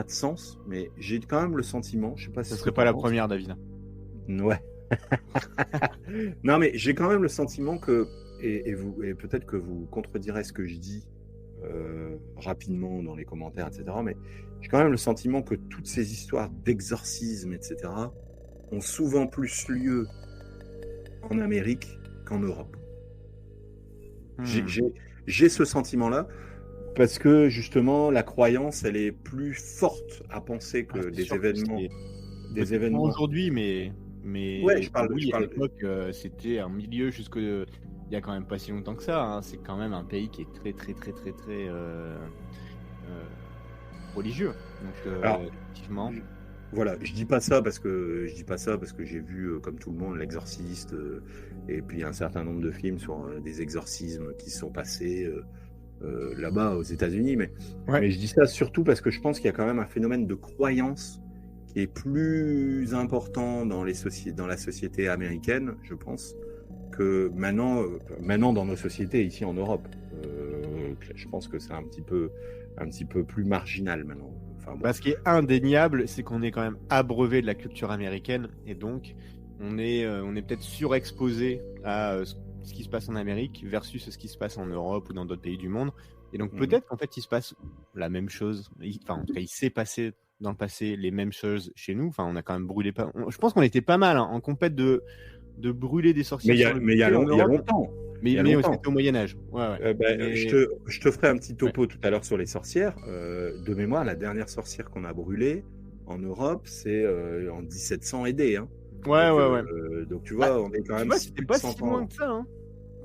sens, mais j'ai quand même le sentiment, je sais pas si ça serait pas la première, David. Ouais. Non, mais j'ai quand même le sentiment que, et peut-être que vous contredirez ce que je dis rapidement dans les commentaires, etc. Mais j'ai quand même le sentiment que toutes ces histoires d'exorcisme, etc., ont souvent plus lieu en Amérique qu'en Europe. J'ai ce sentiment-là parce que justement la croyance, elle est plus forte à penser que des événements. Des événements aujourd'hui, mais ouais, je parle. à l'époque, c'était un milieu jusque il y a quand même pas si longtemps que ça. Hein. C'est quand même un pays qui est très religieux. Donc Alors, effectivement. Voilà, je dis pas ça parce que j'ai vu comme tout le monde l'Exorciste et puis un certain nombre de films sur des exorcismes qui sont passés là-bas aux États-Unis, mais je dis ça surtout parce que je pense qu'il y a quand même un phénomène de croyance qui est plus important dans la société américaine, je pense, que maintenant dans nos sociétés ici en Europe. Je pense que c'est un petit peu plus marginal maintenant. Enfin, bon. Ce qui est indéniable, c'est qu'on est quand même abreuvé de la culture américaine et donc on est peut-être surexposé à ce qui se passe en Amérique versus ce qui se passe en Europe ou dans d'autres pays du monde. Et donc peut-être qu'en fait il se passe la même chose. En tout cas, il s'est passé dans le passé les mêmes choses chez nous. Enfin, on a quand même brûlé pas. Je pense qu'on était pas mal en compète de brûler des sorcières. Mais il y a longtemps. Mais c'était au Moyen-Âge. Ouais. Je te ferai un petit topo tout à l'heure sur les sorcières. De mémoire, la dernière sorcière qu'on a brûlée en Europe, c'est en 1700 et des. Hein. Ouais. Donc tu vois, on est quand même. C'était pas si loin que ça. Hein,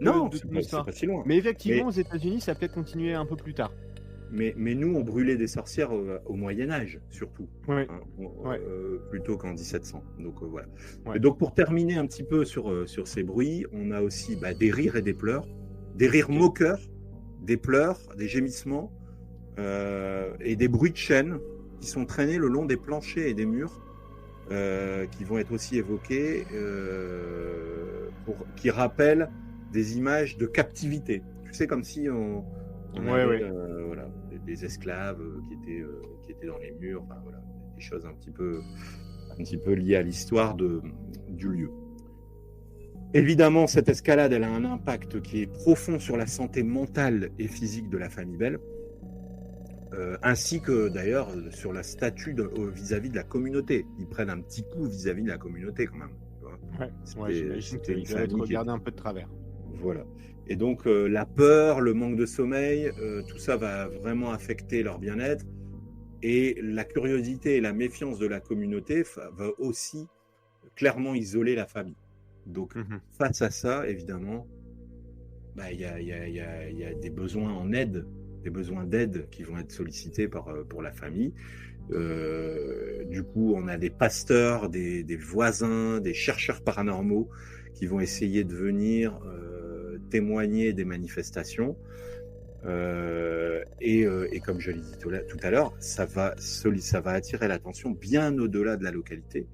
non, c'est pas si loin. Mais effectivement, aux États-Unis, ça a peut-être continué un peu plus tard. Mais nous, on brûlait des sorcières au Moyen-Âge, surtout, plutôt qu'en 1700. Donc voilà. Ouais. Et donc pour terminer un petit peu sur ces bruits, on a aussi des rires et des pleurs, des rires moqueurs, des pleurs, des gémissements et des bruits de chaînes qui sont traînés le long des planchers et des murs, qui vont être aussi évoqués, qui rappellent des images de captivité. Tu sais, comme si on avait des esclaves qui étaient dans les murs, enfin, voilà, des choses un petit peu liées à l'histoire du lieu. Évidemment, cette escalade, elle a un impact qui est profond sur la santé mentale et physique de la famille Bell, ainsi que d'ailleurs sur la statue vis-à-vis de la communauté. Ils prennent un petit coup vis-à-vis de la communauté quand même. J'imagine qu'ils doivent être regardés un peu de travers. Voilà. Et donc la peur, le manque de sommeil, tout ça va vraiment affecter leur bien-être. Et la curiosité et la méfiance de la communauté va aussi clairement isoler la famille. Donc face à ça, évidemment, il y a des besoins en aide, des besoins d'aide qui vont être sollicités pour la famille. Du coup, on a des pasteurs, des voisins, des chercheurs paranormaux qui vont essayer de venir témoigner des manifestations. Et comme je l'ai dit tout à l'heure, ça va attirer l'attention bien au-delà de la localité,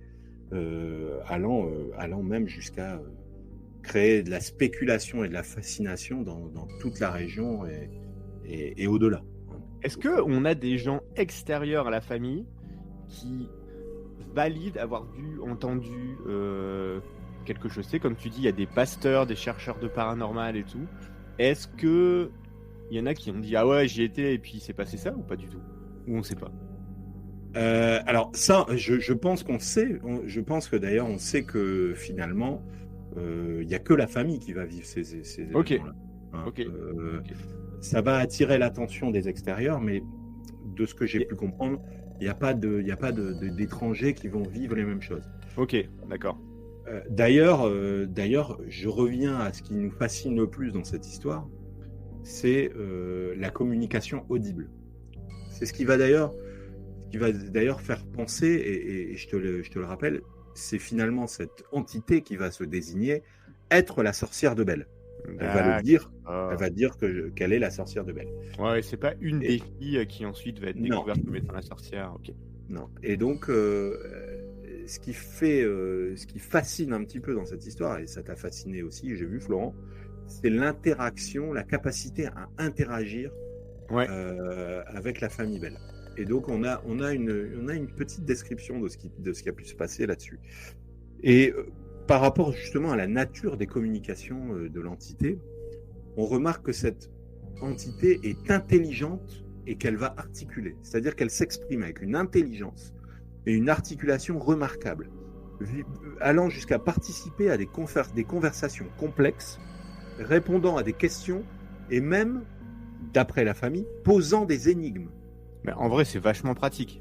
allant même jusqu'à créer de la spéculation et de la fascination dans toute la région et au-delà. Est-ce qu'on a des gens extérieurs à la famille qui valident avoir entendu quelque chose? C'est comme tu dis, il y a des pasteurs, des chercheurs de paranormal et tout. Est-ce que il y en a qui ont dit ah ouais j'y étais et puis il s'est passé ça ou pas du tout? Ou on sait pas? Alors ça, je pense qu'on sait. Je pense que d'ailleurs on sait que finalement il y a que la famille qui va vivre ces événements-là. Ok. Ça va attirer l'attention des extérieurs, mais de ce que j'ai pu comprendre, il n'y a pas d'étrangers qui vont vivre les mêmes choses. Ok, d'accord. D'ailleurs, je reviens à ce qui nous fascine le plus dans cette histoire, c'est la communication audible. C'est ce qui va d'ailleurs faire penser, et je te le rappelle, c'est finalement cette entité qui va se désigner être la sorcière de Belle. Elle va le dire. Elle va dire qu'elle est la sorcière de Belle. Ouais, c'est pas une des filles qui ensuite va être découverte comme étant la sorcière. Ok. Non. Et donc, ce qui fascine un petit peu dans cette histoire, et ça t'a fasciné aussi, j'ai vu Florent, c'est l'interaction, la capacité à interagir avec la famille Belle. Et donc, on a une petite description de ce qui a pu se passer là-dessus. Et par rapport justement à la nature des communications de l'entité, on remarque que cette entité est intelligente et qu'elle va articuler. C'est-à-dire qu'elle s'exprime avec une intelligence et une articulation remarquable, allant jusqu'à participer à des conversations complexes, répondant à des questions et même, d'après la famille, posant des énigmes. Mais en vrai, c'est vachement pratique.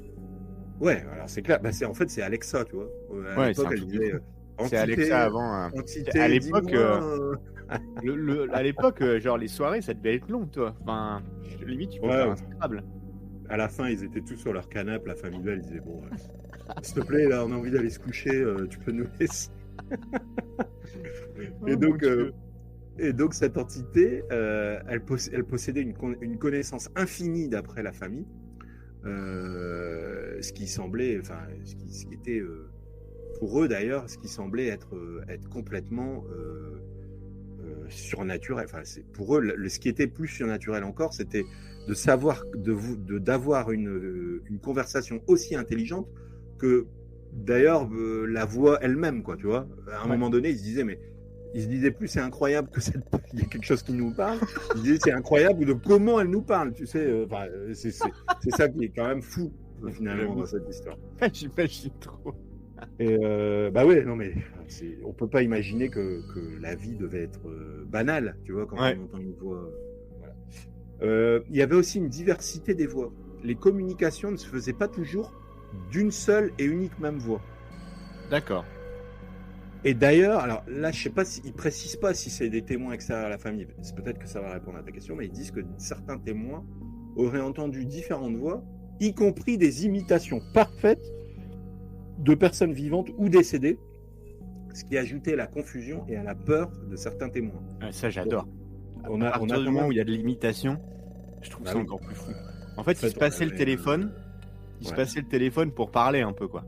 Ouais, alors c'est clair. Bah, en fait, c'est Alexa, tu vois. À l'époque, elle disait c'est Alexa avant. Entité, à l'époque, à l'époque, genre les soirées, ça devait être long, toi. Enfin, limite, tu peux faire un Scrabble. À la fin, ils étaient tous sur leur canapé. La famille Belle, ils disaient bon, s'il te plaît, là, on a envie d'aller se coucher. Tu peux nous laisser. Et donc, cette entité, elle possédait une connaissance infinie d'après la famille. Ce qui semblait, enfin, ce qui était pour eux d'ailleurs, ce qui semblait être complètement surnaturel. Enfin, pour eux, ce qui était plus surnaturel encore, c'était de savoir, d'avoir une conversation aussi intelligente que d'ailleurs la voix elle-même, quoi. Tu vois, à un moment donné, ils se disaient plus c'est incroyable il y a quelque chose qui nous parle. Ils se disaient c'est incroyable de comment elle nous parle. Tu sais, c'est ça qui est quand même fou finalement dans cette histoire. J'imagine trop. Et bah ouais, non mais on peut pas imaginer que la vie devait être banale, tu vois, quand on entend une voix. Voilà. Il y avait aussi une diversité des voix. Les communications ne se faisaient pas toujours d'une seule et unique même voix. D'accord. Et d'ailleurs, alors là, je sais pas ils précisent pas si c'est des témoins extérieurs à la famille. C'est peut-être que ça va répondre à ta question, mais ils disent que certains témoins auraient entendu différentes voix, y compris des imitations parfaites de personnes vivantes ou décédées, ce qui ajoutait à la confusion et à la peur de certains témoins. Ça, j'adore. On a du moment où il y a de l'imitation, je trouve ça encore plus fou. En fait, il se passait le téléphone. Il se passait le téléphone pour parler un peu, quoi.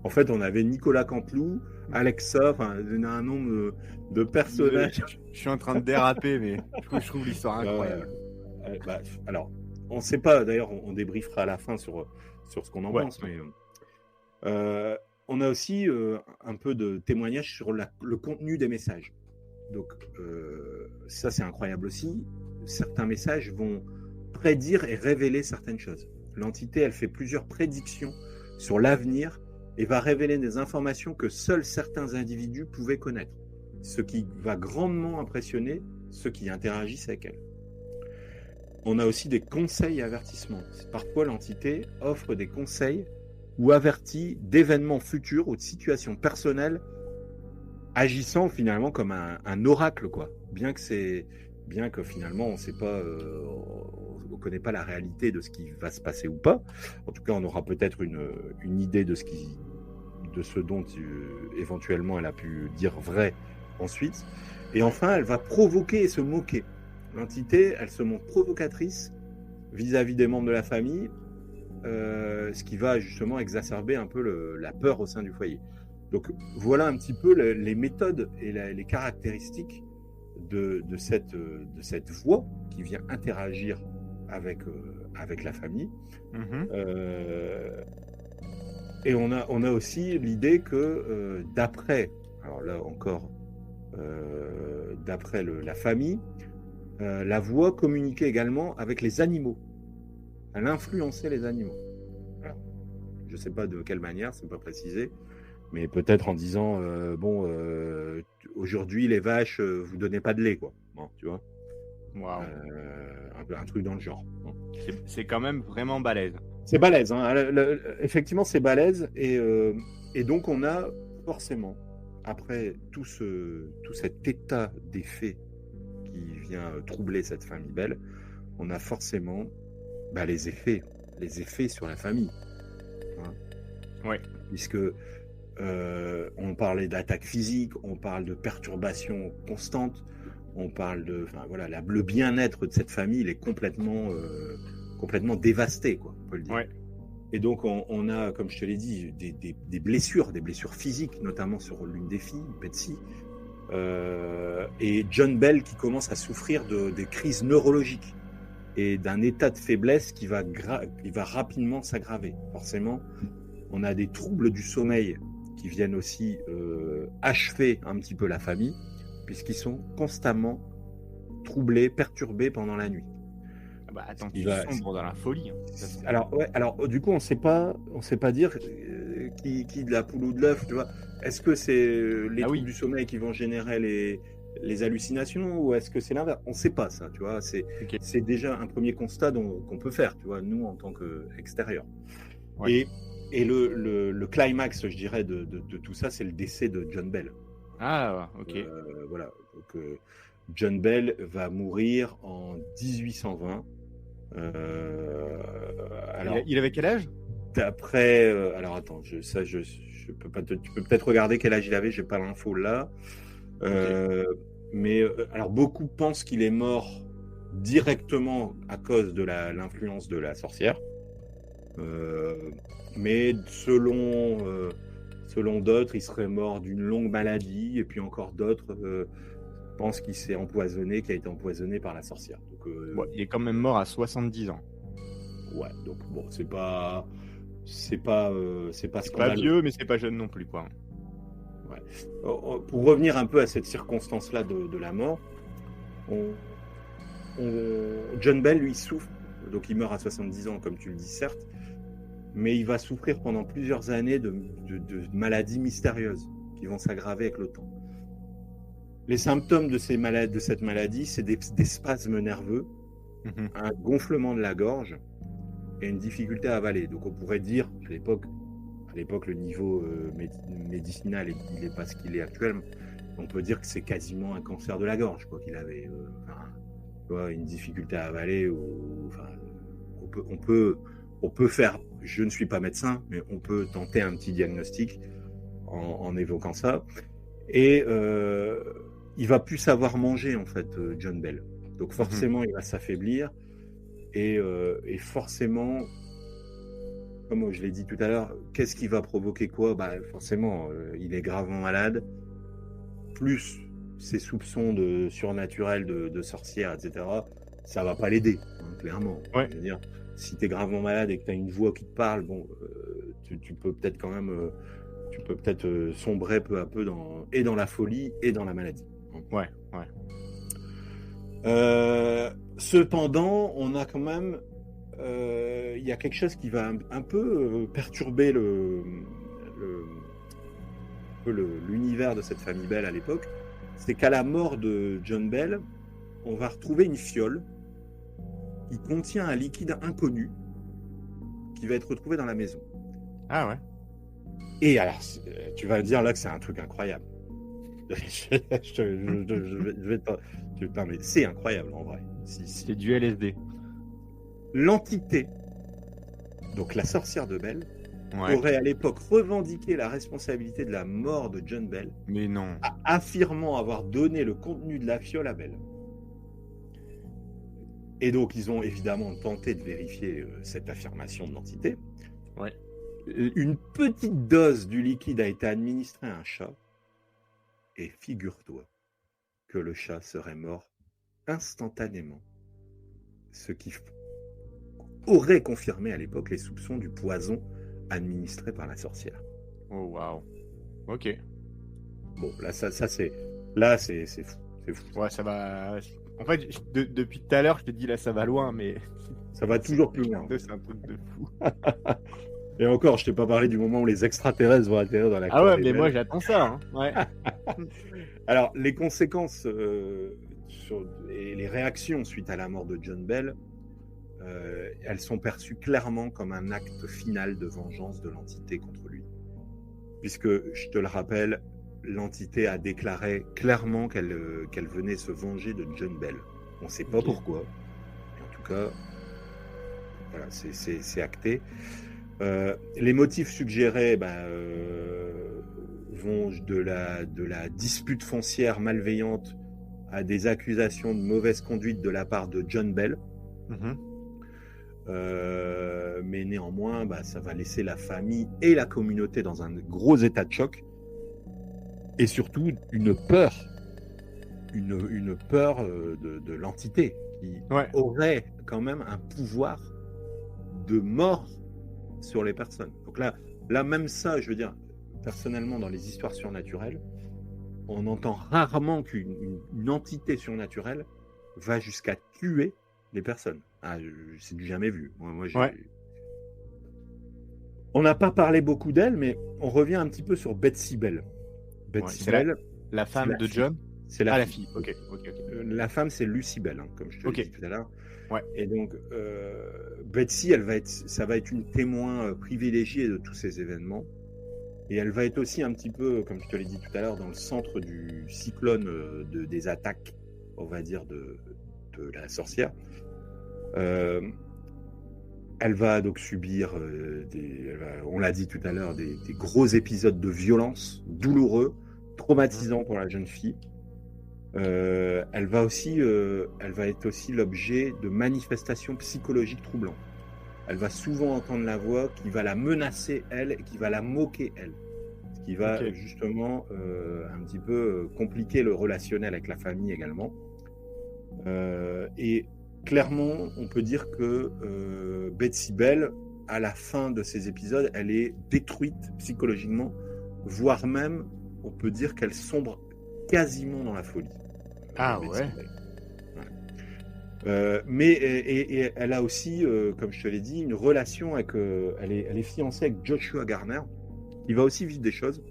En fait, on avait Nicolas Canteloup, Alexa, enfin, un nombre de personnages. Je suis en train de déraper, mais je trouve l'histoire incroyable. Alors, on ne sait pas, d'ailleurs, on débriefera à la fin sur ce qu'on en pense, mais on a aussi un peu de témoignages sur le contenu des messages. Donc, ça, c'est incroyable aussi. Certains messages vont prédire et révéler certaines choses. L'entité, elle fait plusieurs prédictions sur l'avenir et va révéler des informations que seuls certains individus pouvaient connaître, ce qui va grandement impressionner ceux qui interagissent avec elle. On a aussi des conseils et avertissements. Parfois, l'entité offre des conseils ou avertit d'événements futurs ou de situations personnelles agissant finalement comme un oracle, quoi. Bien que finalement on sait pas, on connaît pas la réalité de ce qui va se passer ou pas. En tout cas, on aura peut-être une idée de ce dont éventuellement elle a pu dire vrai ensuite. Et enfin, elle va provoquer et se moquer. L'entité, elle se montre provocatrice vis-à-vis des membres de la famille, ce qui va justement exacerber un peu la peur au sein du foyer. Donc voilà un petit peu les méthodes et les caractéristiques de cette voix qui vient interagir avec la famille. Et on a aussi l'idée que d'après la famille, la voix communiquait également avec les animaux. Elle influençait les animaux. Alors, je ne sais pas de quelle manière, c'est pas précisé, mais peut-être en disant aujourd'hui les vaches vous donnez pas de lait, quoi. Bon, tu vois. Wow. Un truc dans le genre. Bon. C'est quand même vraiment balèze. C'est balèze, hein. Effectivement, c'est balèze et donc on a forcément après tout cet état des faits qui vient troubler cette famille Belle, on a forcément les effets sur la famille. Hein. Oui. Puisque on parlait d'attaques physiques, on parle de perturbations constantes, On parle de, enfin voilà, le bien-être de cette famille, il est complètement dévasté, quoi, on peut le dire. Ouais. Et donc on a, comme je te l'ai dit, des blessures physiques, notamment sur l'une des filles, Betsy, et John Bell qui commence à souffrir des crises neurologiques et d'un état de faiblesse qui va rapidement s'aggraver. Forcément, on a des troubles du sommeil qui viennent aussi achever un petit peu la famille, puisqu'ils sont constamment troublés, perturbés pendant la nuit. Bah attends, tu sombres dans la folie. Hein. Alors du coup, on sait pas dire qui de la poule ou de l'œuf, tu vois. Est-ce que c'est les troubles du sommeil qui vont générer les hallucinations, ou est-ce que c'est l'inverse? On sait pas ça, tu vois. C'est déjà un premier constat qu'on peut faire, tu vois, nous en tant qu'extérieur. Ouais. Et le climax, je dirais, de tout ça, c'est le décès de John Bell. Ah, ok. Voilà. Donc, John Bell va mourir en 1820. Alors, il avait quel âge? D'après, alors attends, je peux pas. Tu peux peut-être regarder quel âge il avait. J'ai pas l'info là. Mais alors beaucoup pensent qu'il est mort directement à cause de l'influence de la sorcière. Mais selon d'autres, il serait mort d'une longue maladie, et puis encore d'autres pensent qu'il s'est empoisonné, qu'il a été empoisonné par la sorcière. Donc, il est quand même mort à 70 ans. Ouais, donc bon, c'est pas scandaleux. C'est pas vieux, mais c'est pas jeune non plus, quoi. Ouais. Pour revenir un peu à cette circonstance-là de la mort, John Bell, lui, souffre. Donc il meurt à 70 ans, comme tu le dis, certes, mais il va souffrir pendant plusieurs années de maladies mystérieuses qui vont s'aggraver avec le temps. Les symptômes de cette maladie, c'est des spasmes nerveux, un gonflement de la gorge et une difficulté à avaler. Donc on pourrait dire, à l'époque le niveau médicinal, il n'est pas ce qu'il est actuellement. On peut dire que c'est quasiment un cancer de la gorge, quoi, qu'il avait. Une difficulté à avaler, on peut faire, je ne suis pas médecin, mais on peut tenter un petit diagnostic en évoquant ça. Et il va plus savoir manger, en fait, John Bell. Donc forcément, il va s'affaiblir, et forcément, comme je l'ai dit tout à l'heure, qu'est-ce qui va provoquer quoi? Forcément, il est gravement malade, plus ces soupçons de surnaturel, de sorcière, etc., ça va pas l'aider, hein, clairement. Ouais. Je veux dire, si tu es gravement malade et que tu as une voix qui te parle, bon, tu peux peut-être quand même sombrer peu à peu dans la folie et dans la maladie. Ouais. Cependant, on a quand même, il y a quelque chose qui va un peu perturber l'univers de cette famille Bell à l'époque. C'est qu'à la mort de John Bell, on va retrouver une fiole qui contient un liquide inconnu qui va être retrouvé dans la maison. Ah ouais. Et alors, tu vas me dire là que c'est un truc incroyable. je vais pas. Mais c'est incroyable en vrai. C'est du LSD. L'entité, donc la sorcière de Bell, aurait à l'époque revendiqué la responsabilité de la mort de John Bell. Mais non. Affirmant avoir donné le contenu de la fiole à Bell. Et donc, ils ont évidemment tenté de vérifier cette affirmation de l'entité. Ouais. Une petite dose du liquide a été administrée à un chat. Et figure-toi que le chat serait mort instantanément. Ce qui aurait confirmé à l'époque les soupçons du poison administré par la sorcière. Oh, waouh. Ok. Bon, là, ça c'est... Là, c'est fou. C'est fou. Ouais, ça va... En fait, depuis tout à l'heure, je te dis là, ça va loin, mais... Ça va toujours plus loin. C'est un truc de fou. Et encore, je t'ai pas parlé du moment où les extraterrestres vont atterrir dans la Ah ouais, mais moi, j'attends ça. Hein. Ouais. Alors, les conséquences et les réactions suite à la mort de John Bell, elles sont perçues clairement comme un acte final de vengeance de l'entité contre lui. Puisque, je te le rappelle, l'entité a déclaré clairement qu'elle venait se venger de John Bell. On ne sait pas pourquoi. Mais en tout cas, voilà, c'est acté. Les motifs suggérés vont de la dispute foncière malveillante à des accusations de mauvaise conduite de la part de John Bell. Mais néanmoins, ça va laisser la famille et la communauté dans un gros état de choc. Et surtout, une peur de l'entité qui aurait quand même un pouvoir de mort sur les personnes. Donc là même ça, je veux dire, personnellement, dans les histoires surnaturelles, on entend rarement qu'une entité surnaturelle va jusqu'à tuer les personnes. C'est du jamais vu. On n'a pas parlé beaucoup d'elle, mais on revient un petit peu sur Betsy Bell. Betsy Bell, la femme de John. C'est la fille. Ok. La femme, c'est Lucy Bell, comme je te l'ai dit tout à l'heure. Ouais. Et donc, Betsy, ça va être une témoin privilégiée de tous ces événements. Et elle va être aussi un petit peu, comme je te l'ai dit tout à l'heure, dans le centre du cyclone des attaques, on va dire, de la sorcière. Elle va donc subir, on l'a dit tout à l'heure, des gros épisodes de violence douloureux, traumatisants pour la jeune fille. Elle va être aussi l'objet de manifestations psychologiques troublantes. Elle va souvent entendre la voix qui va la menacer, elle, et qui va la moquer, elle. Ce qui va justement un petit peu compliquer le relationnel avec la famille également. Et clairement, on peut dire que Betsy Bell, à la fin de ces épisodes, elle est détruite psychologiquement, voire même, on peut dire qu'elle sombre quasiment dans la folie. Mais elle a aussi, comme je te l'ai dit, une relation avec. Elle est fiancée avec Joshua Garner. Il va aussi vivre des choses,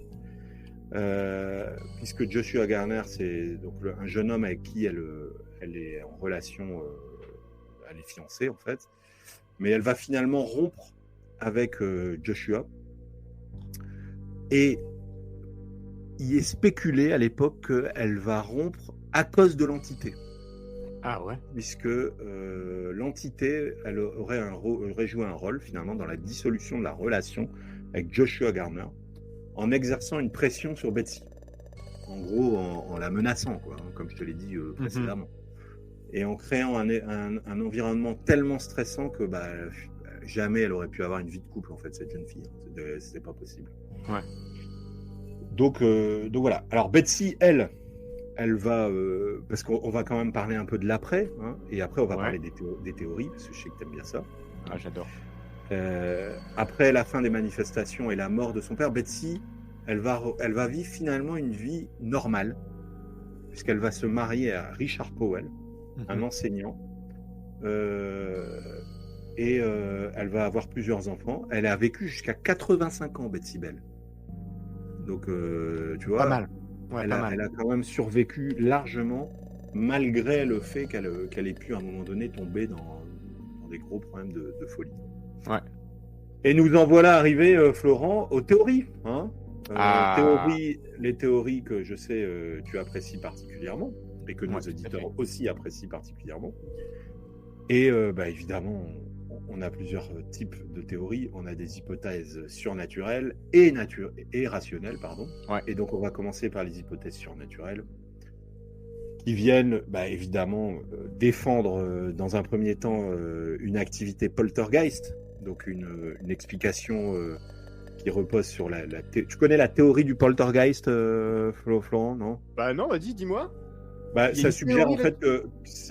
puisque Joshua Garner, c'est donc un jeune homme avec qui elle est en relation. Elle est fiancée en fait, mais elle va finalement rompre avec Joshua. Et il est spéculé à l'époque qu'elle va rompre à cause de l'entité. Puisque l'entité, elle aurait joué un rôle finalement dans la dissolution de la relation avec Joshua Garner, en exerçant une pression sur Betsy. En gros, en la menaçant, comme je te l'ai dit précédemment. Et en créant un environnement tellement stressant que jamais elle aurait pu avoir une vie de couple, en fait, cette jeune fille. C'était pas possible. Donc voilà. Alors Betsy, elle va, parce qu'on va quand même parler un peu de l'après, et après on va parler des théories, parce que je sais que tu aimes bien ça. J'adore. Après la fin des manifestations et la mort de son père, Betsy, elle va vivre finalement une vie normale, puisqu'elle va se marier à Richard Powell, un enseignant, et elle va avoir plusieurs enfants. Elle a vécu jusqu'à 85 ans, Betsy Bell. Donc, tu vois, pas mal. Elle a quand même survécu largement, malgré le fait qu'elle ait pu à un moment donné tomber dans des gros problèmes de folie. Et nous en voilà arrivés, Florent, aux théories. Les théories que je sais tu apprécies particulièrement, et que nos auditeurs aussi apprécient particulièrement. Et évidemment, on a plusieurs types de théories. On a des hypothèses surnaturelles et rationnelles, pardon. Et donc, on va commencer par les hypothèses surnaturelles, qui viennent évidemment défendre dans un premier temps une activité poltergeist, donc une explication qui repose sur Tu connais la théorie du poltergeist, Florent, non ? Non, vas-y, dis-moi. Ça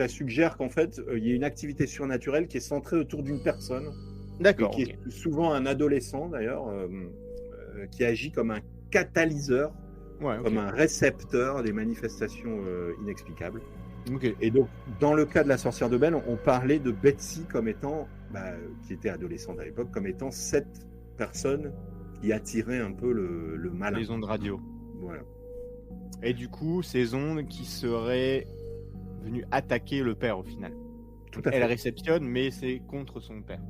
suggère qu'en fait, il y a une activité surnaturelle qui est centrée autour d'une personne. D'accord. Qui est souvent un adolescent, d'ailleurs, qui agit comme un catalyseur, comme un récepteur des manifestations inexplicables. Et donc, dans le cas de la sorcière de Bell, on parlait de Betsy comme étant, qui était adolescente à l'époque, comme étant cette personne qui attirait un peu le malin. Les ondes radio. Voilà. Et du coup, ces ondes qui seraient venues attaquer le père au final. Tout à fait. Elle réceptionne, mais c'est contre son père.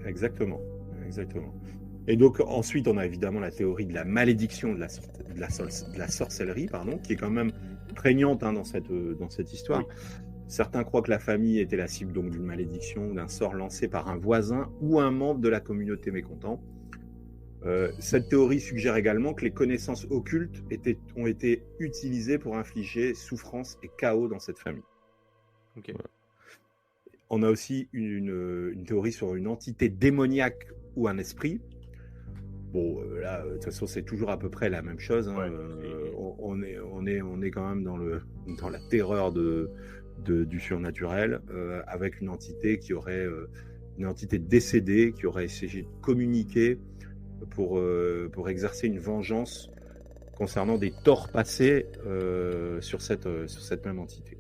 Exactement. Et donc ensuite, on a évidemment la théorie de la malédiction de la sorcellerie, qui est quand même prégnante dans cette histoire. Certains croient que la famille était la cible donc d'une malédiction, d'un sort lancé par un voisin ou un membre de la communauté mécontent. Cette théorie suggère également que les connaissances occultes ont été utilisées pour infliger souffrance et chaos dans cette famille. Ok. Voilà. On a aussi une théorie sur une entité démoniaque ou un esprit. Bon, là, de toute façon, c'est toujours à peu près la même chose. Hein. Ouais. On est quand même dans la terreur du surnaturel, avec une entité une entité décédée qui aurait essayé de communiquer pour exercer une vengeance concernant des torts passés sur cette même entité.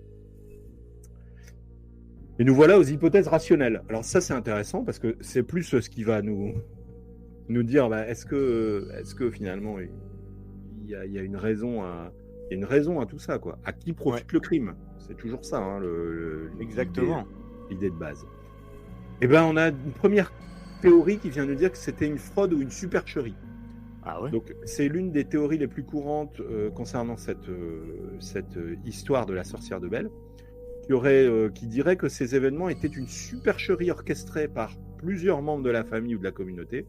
Et nous voilà aux hypothèses rationnelles. Alors ça, c'est intéressant parce que c'est plus ce qui va nous dire est-ce que finalement il y a une raison à tout ça, quoi. À qui profite le crime? C'est toujours ça, hein, Exactement. L'idée de base. Et ben on a une première théorie qui vient nous dire que c'était une fraude ou une supercherie. Ah ouais. Donc c'est l'une des théories les plus courantes concernant cette histoire de la sorcière de Belle, qui dirait que ces événements étaient une supercherie orchestrée par plusieurs membres de la famille ou de la communauté.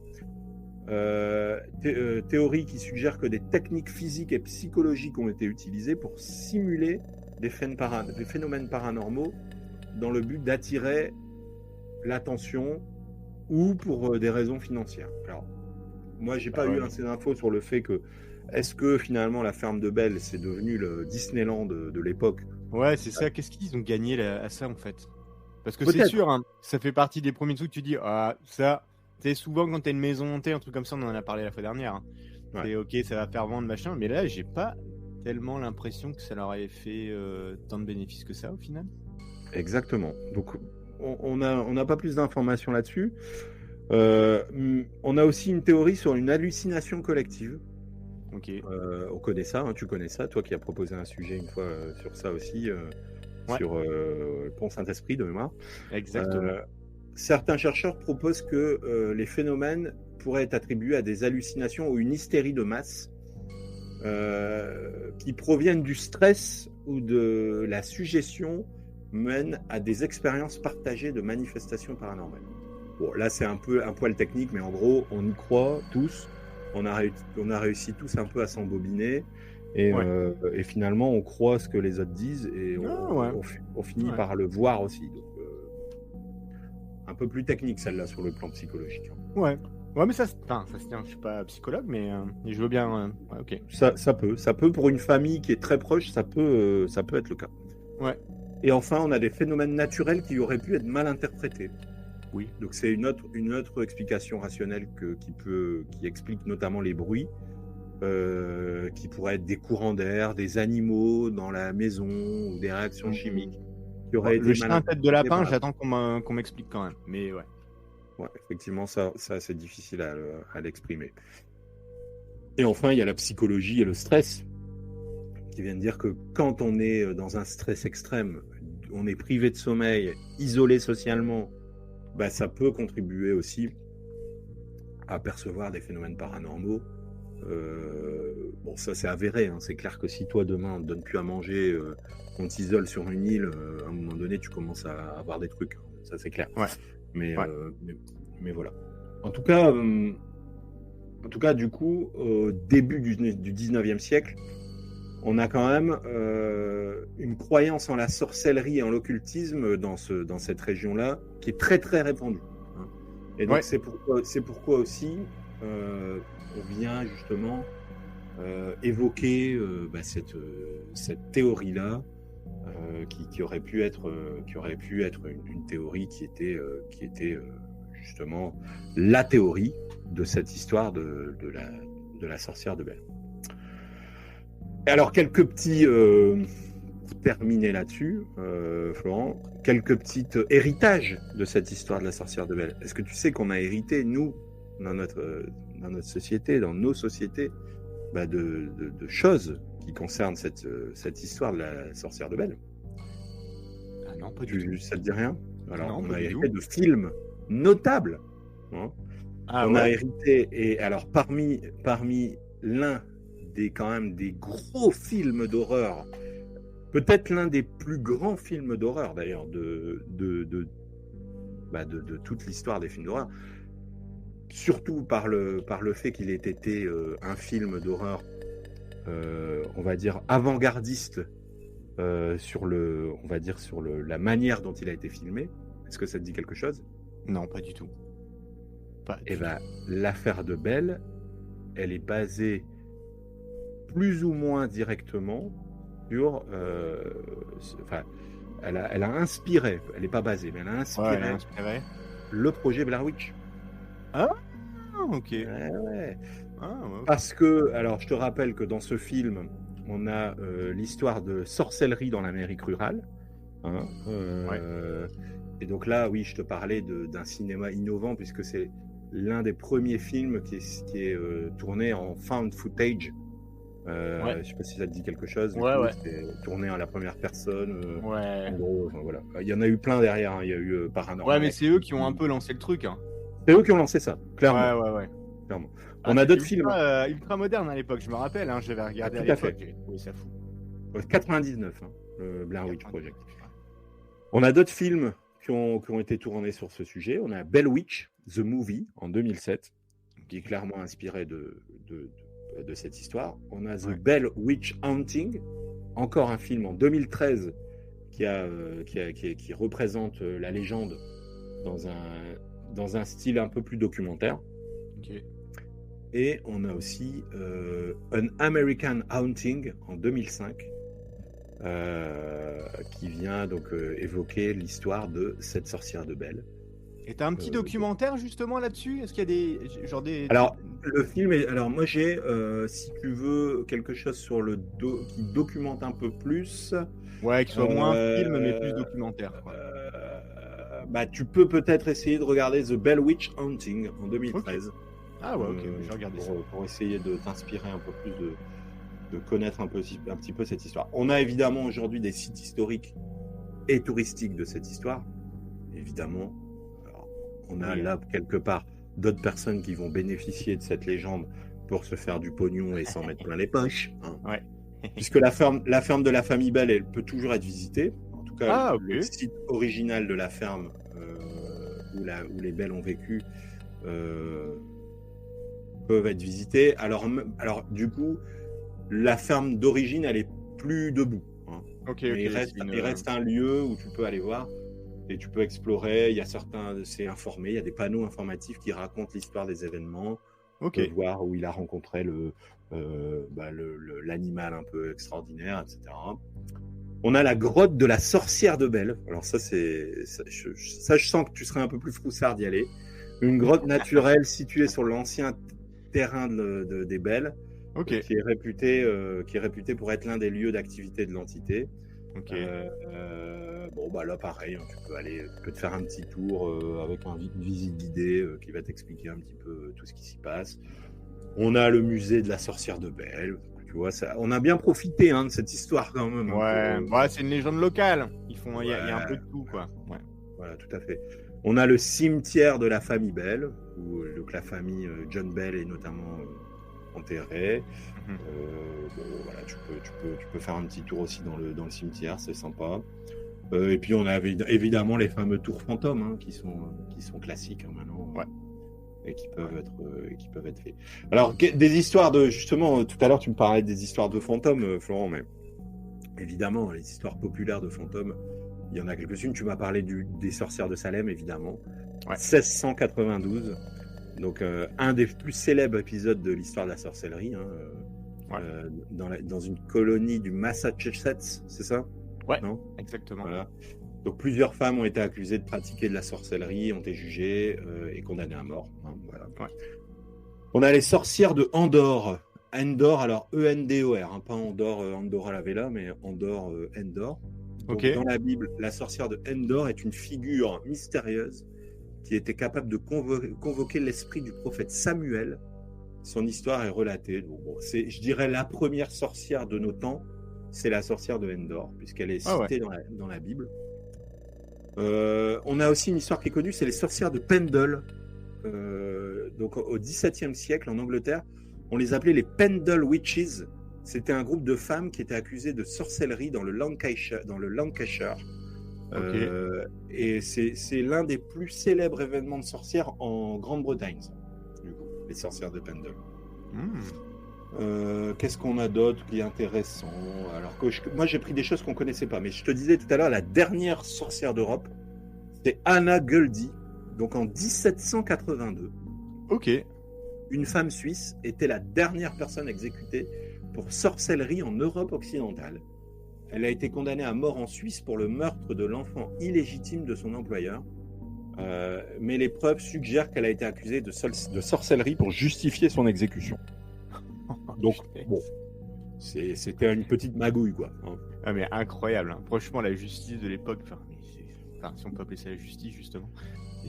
Théorie qui suggère que des techniques physiques et psychologiques ont été utilisées pour simuler des phénomènes paranormaux dans le but d'attirer l'attention ou pour des raisons financières. Alors, moi, j'ai pas eu assez d'infos sur le fait que est-ce que finalement la ferme de Belle c'est devenu le Disneyland de l'époque. Ouais, c'est ça. Qu'est-ce qu'ils ont gagné à ça en fait? Parce que c'est sûr, hein, ça fait partie des premiers trucs. Tu dis ça. C'est souvent quand t'as une maison hantée, un truc comme ça, on en a parlé la fois dernière. Hein. Ouais. C'est ok, ça va faire vendre machin, mais là, j'ai pas tellement l'impression que ça leur avait fait tant de bénéfices que ça au final. Exactement. Donc, on n'a pas plus d'informations là-dessus. On a aussi une théorie sur une hallucination collective. Ok. On connaît ça, hein, tu connais ça, toi qui as proposé un sujet une fois sur ça aussi, sur le Pont Saint-Esprit de mémoire. Exactement. Certains chercheurs proposent que les phénomènes pourraient être attribués à des hallucinations ou une hystérie de masse qui proviennent du stress ou de la suggestion mènent à des expériences partagées de manifestations paranormales. Bon, là, c'est un poil technique, mais en gros, on y croit tous. On a réussi tous un peu à s'embobiner. Et finalement, on croit ce que les autres disent et on finit par le voir aussi. Donc, un peu plus technique, celle-là, sur le plan psychologique. Ouais, mais ça se tient. Je suis pas psychologue, mais je veux bien. Ok. Ça peut, pour une famille qui est très proche, ça peut être le cas. Ouais. Et enfin, on a des phénomènes naturels qui auraient pu être mal interprétés. Oui. Donc c'est une autre explication rationnelle qui explique notamment les bruits, qui pourraient être des courants d'air, des animaux dans la maison ou des réactions chimiques qui auraient été le chien à tête de lapin, j'attends qu'on m'explique quand même. Mais ouais. Ouais, effectivement, ça c'est difficile à l'exprimer. Et enfin, il y a la psychologie et le stress qui viennent dire que quand on est dans un stress extrême, on est privé de sommeil, isolé socialement, ça peut contribuer aussi à percevoir des phénomènes paranormaux. Bon, ça c'est avéré, hein. C'est clair que si toi demain on te donne plus à manger, on t'isole sur une île, à un moment donné tu commences à avoir des trucs, ça c'est clair. Ouais. Mais voilà. En tout cas, du coup, au début du 19e siècle, on a quand même une croyance en la sorcellerie et en l'occultisme dans cette région-là qui est très très répandue. Hein. Et donc c'est pourquoi aussi on vient justement évoquer cette théorie-là qui aurait pu être une théorie qui était justement la théorie de cette histoire de la sorcière de Belle. Alors, quelques petits, pour terminer là-dessus, Florent, quelques petits héritages de cette histoire de la sorcière de Belle. Est-ce que tu sais qu'on a hérité, nous, dans notre société, dans nos sociétés, de choses qui concernent cette histoire de la sorcière de Belle? Ah non, pas du tout. Ça te dit rien? Alors, non, on a hérité de films notables. Hein. On a hérité, et alors parmi l'un quand même des gros films d'horreur, peut-être l'un des plus grands films d'horreur d'ailleurs de toute l'histoire des films d'horreur, surtout par le fait qu'il ait été un film d'horreur, on va dire avant-gardiste sur la manière dont il a été filmé. Est-ce que ça te dit quelque chose? Non, pas du tout. Eh ben, l'affaire de Bell, elle est basée plus ou moins directement sur, elle a inspiré, elle n'est pas basée, mais elle a inspiré le projet Blair Witch. Ah, ok. Ouais. Ah, ouais. Parce que, alors je te rappelle que dans ce film, on a l'histoire de sorcellerie dans l'Amérique rurale. Hein, et donc là, oui, je te parlais d'un cinéma innovant, puisque c'est l'un des premiers films qui est tourné en found footage. Je sais pas si ça te dit quelque chose. C'était tourné à la première personne. En gros, voilà. Il y en a eu plein derrière. Hein. Il y a eu Paranormal. Ouais, mais c'est eux qui ont un peu lancé le truc. Hein. C'est eux qui ont lancé ça, clairement. Ouais. Clairement. On a d'autres films. Ultra moderne à l'époque, je me rappelle. Hein, j'avais regardé à l'époque. J'ai trouvé ça fou. 99, hein, le Blair Witch Project. On a d'autres films qui ont été tournés sur ce sujet. On a Bell Witch, The Movie, en 2007, qui est clairement inspiré de cette histoire. On a The Bell Witch Haunting, encore un film en 2013 qui représente la légende dans un style un peu plus documentaire. Okay. Et on a aussi An American Haunting en 2005, qui vient donc évoquer l'histoire de cette sorcière de Bell. Et t'as un petit documentaire justement là-dessus? Est-ce qu'il y a des... Alors, le film est... Alors, moi j'ai, si tu veux, quelque chose sur qui documente un peu plus... Ouais, qui soit moins film, mais plus documentaire. Tu peux peut-être essayer de regarder The Bell Witch Haunting en 2013. Okay. Ah ouais, ok, j'ai regardé ça. Pour essayer de t'inspirer un peu plus, de connaître un petit peu cette histoire. On a évidemment aujourd'hui des sites historiques et touristiques de cette histoire, évidemment. Alors, on a là, quelque part, d'autres personnes qui vont bénéficier de cette légende pour se faire du pognon et s'en mettre plein les poches. Hein. Ouais. Puisque la ferme de la famille Bell, elle peut toujours être visitée. En tout cas, le site original de la ferme où les Bell ont vécu peuvent être visités. Alors, du coup, la ferme d'origine, elle est plus debout. Hein. Mais il reste un lieu où tu peux aller voir et tu peux explorer. Il y a c'est informé, il y a des panneaux informatifs qui racontent l'histoire des événements. Tu peux voir où il a rencontré l'animal un peu extraordinaire, etc. On a la grotte de la sorcière de Bell. Alors ça, je sens que tu serais un peu plus froussard d'y aller. Une grotte naturelle située sur l'ancien terrain des Bell, qui est réputé pour être l'un des lieux d'activité de l'entité. Là pareil, hein, tu peux te faire un petit tour avec une visite guidée qui va t'expliquer un petit peu tout ce qui s'y passe. On a le musée de la sorcière de Bell. Tu vois, on a bien profité de cette histoire quand même. C'est une légende locale. Il y a un peu de tout, quoi. Ouais. Voilà, tout à fait. On a le cimetière de la famille Bell, où donc la famille John Bell est notamment enterrée. Tu peux faire un petit tour aussi dans le cimetière, c'est sympa. Et puis on a évidemment les fameux tours fantômes, hein, qui sont classiques maintenant. Ouais. Et qui peuvent être faits. Alors, des histoires justement, tout à l'heure tu me parlais des histoires de fantômes, Florent, mais évidemment, les histoires populaires de fantômes, il y en a quelques-unes. Tu m'as parlé des sorcières de Salem, évidemment. 1692, donc un des plus célèbres épisodes de l'histoire de la sorcellerie, hein, dans une colonie du Massachusetts, c'est ça? Ouais, non, exactement. Voilà. Donc plusieurs femmes ont été accusées de pratiquer de la sorcellerie, ont été jugées et condamnées à mort. Hein, voilà. On a les sorcières de Endor. Endor, alors E-N-D-O-R, hein, pas Andorre, Andorra la Vella, mais Endor, Endor. Donc, dans la Bible, la sorcière de Endor est une figure mystérieuse qui était capable de convoquer l'esprit du prophète Samuel. Son histoire est relatée. Donc, c'est, je dirais, la première sorcière de nos temps, c'est la sorcière de Endor, puisqu'elle est citée dans la Bible. On a aussi une histoire qui est connue, c'est les sorcières de Pendle. Donc au XVIIe siècle, en Angleterre, on les appelait les Pendle Witches. C'était un groupe de femmes qui étaient accusées de sorcellerie dans le Lancashire. Okay. Et c'est l'un des plus célèbres événements de sorcières en Grande-Bretagne. les sorcières de Pendle. Mmh. Qu'est-ce qu'on a d'autre qui est intéressant? Alors que moi j'ai pris des choses qu'on connaissait pas, mais je te disais tout à l'heure, la dernière sorcière d'Europe, c'est Anna Göldi, donc en 1782. Ok. Une femme suisse était la dernière personne exécutée pour sorcellerie en Europe occidentale. Elle a été condamnée à mort en Suisse pour le meurtre de l'enfant illégitime de son employeur. Mais les preuves suggèrent qu'elle a été accusée de sorcellerie pour justifier son exécution. Donc, bon, c'était une petite magouille, quoi. Hein. Ah, mais incroyable, hein. Franchement, la justice de l'époque, si on peut appeler ça la justice, justement.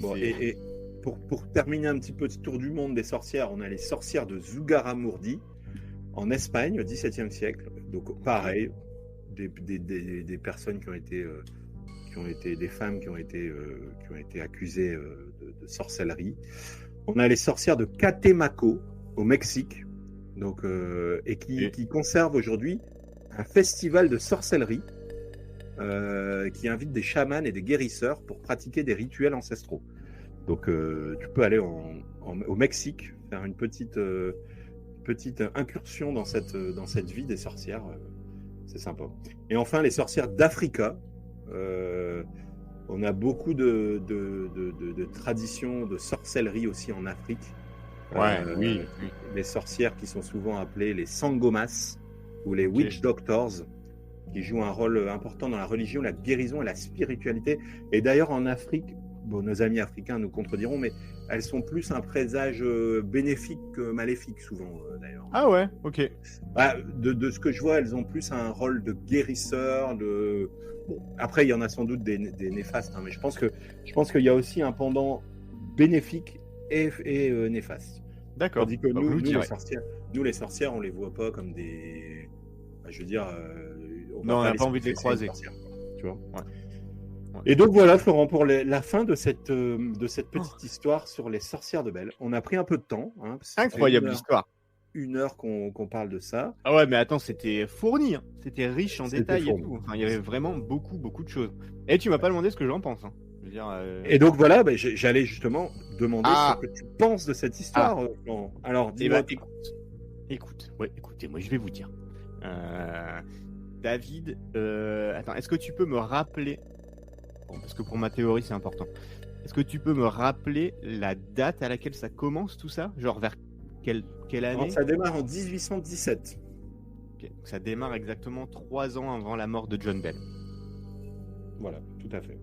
Bon, et pour terminer un petit peu ce tour du monde des sorcières, on a les sorcières de Zugarramurdi en Espagne au XVIIe siècle. Donc, pareil, des personnes qui ont été des femmes qui ont été accusées de sorcellerie. On a les sorcières de Catemaco au Mexique, donc qui conservent aujourd'hui un festival de sorcellerie qui invite des chamans et des guérisseurs pour pratiquer des rituels ancestraux. Donc tu peux aller au Mexique faire une petite incursion dans cette vie des sorcières. C'est sympa. Et enfin, les sorcières d'Africa. On a beaucoup de traditions de sorcellerie aussi en Afrique. Oui. Les sorcières qui sont souvent appelées les sangomas ou les witch doctors, qui jouent un rôle important dans la religion, la guérison et la spiritualité. Et d'ailleurs, en Afrique, bon, nos amis africains nous contrediront, mais elles sont plus un présage bénéfique que maléfique, souvent, d'ailleurs. Ah ouais, ok. Bah, de ce que je vois, elles ont plus un rôle de guérisseur, Bon, après, il y en a sans doute des néfastes, hein, mais je pense qu'il y a aussi un pendant bénéfique et néfaste. D'accord. Tandis que nous, les sorcières, on les voit pas comme des... je veux dire... on n'a pas envie de les croiser. Tu vois. Ouais. Et donc voilà, Florent, pour la fin de cette petite histoire sur les sorcières de Belle. On a pris un peu de temps. Hein, incroyable histoire. 1 heure qu'on parle de ça. Ah ouais, mais attends, c'était fourni, hein. C'était riche en détails et tout. Enfin, il y avait vraiment beaucoup de choses. Et tu m'as pas demandé ce que j'en pense. Hein. Je veux dire, Et donc voilà, j'allais justement demander ce que tu penses de cette histoire. Alors, dis-moi. Écoutez, moi je vais vous dire. David, attends, est-ce que tu peux me rappeler, parce que pour ma théorie c'est important, est-ce que tu peux me rappeler la date à laquelle ça commence tout ça? Genre vers quelle année? Alors, ça démarre en 1817. Okay. Ça démarre exactement 3 ans avant la mort de John Bell. Voilà, tout à fait.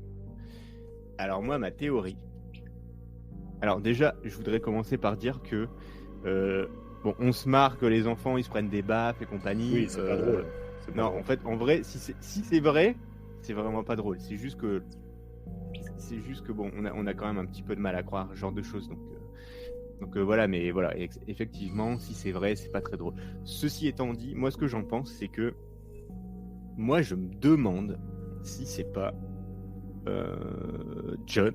Alors moi, ma théorie... Alors déjà, je voudrais commencer par dire que... bon, on se marre que les enfants, ils se prennent des baffes et compagnie. Oui, c'est pas drôle. En fait, en vrai, si c'est vrai, c'est vraiment pas drôle. C'est juste que bon, on a quand même un petit peu de mal à croire ce genre de choses. Donc voilà, mais voilà, effectivement, si c'est vrai, c'est pas très drôle. Ceci étant dit, moi ce que j'en pense, c'est que moi je me demande si c'est pas John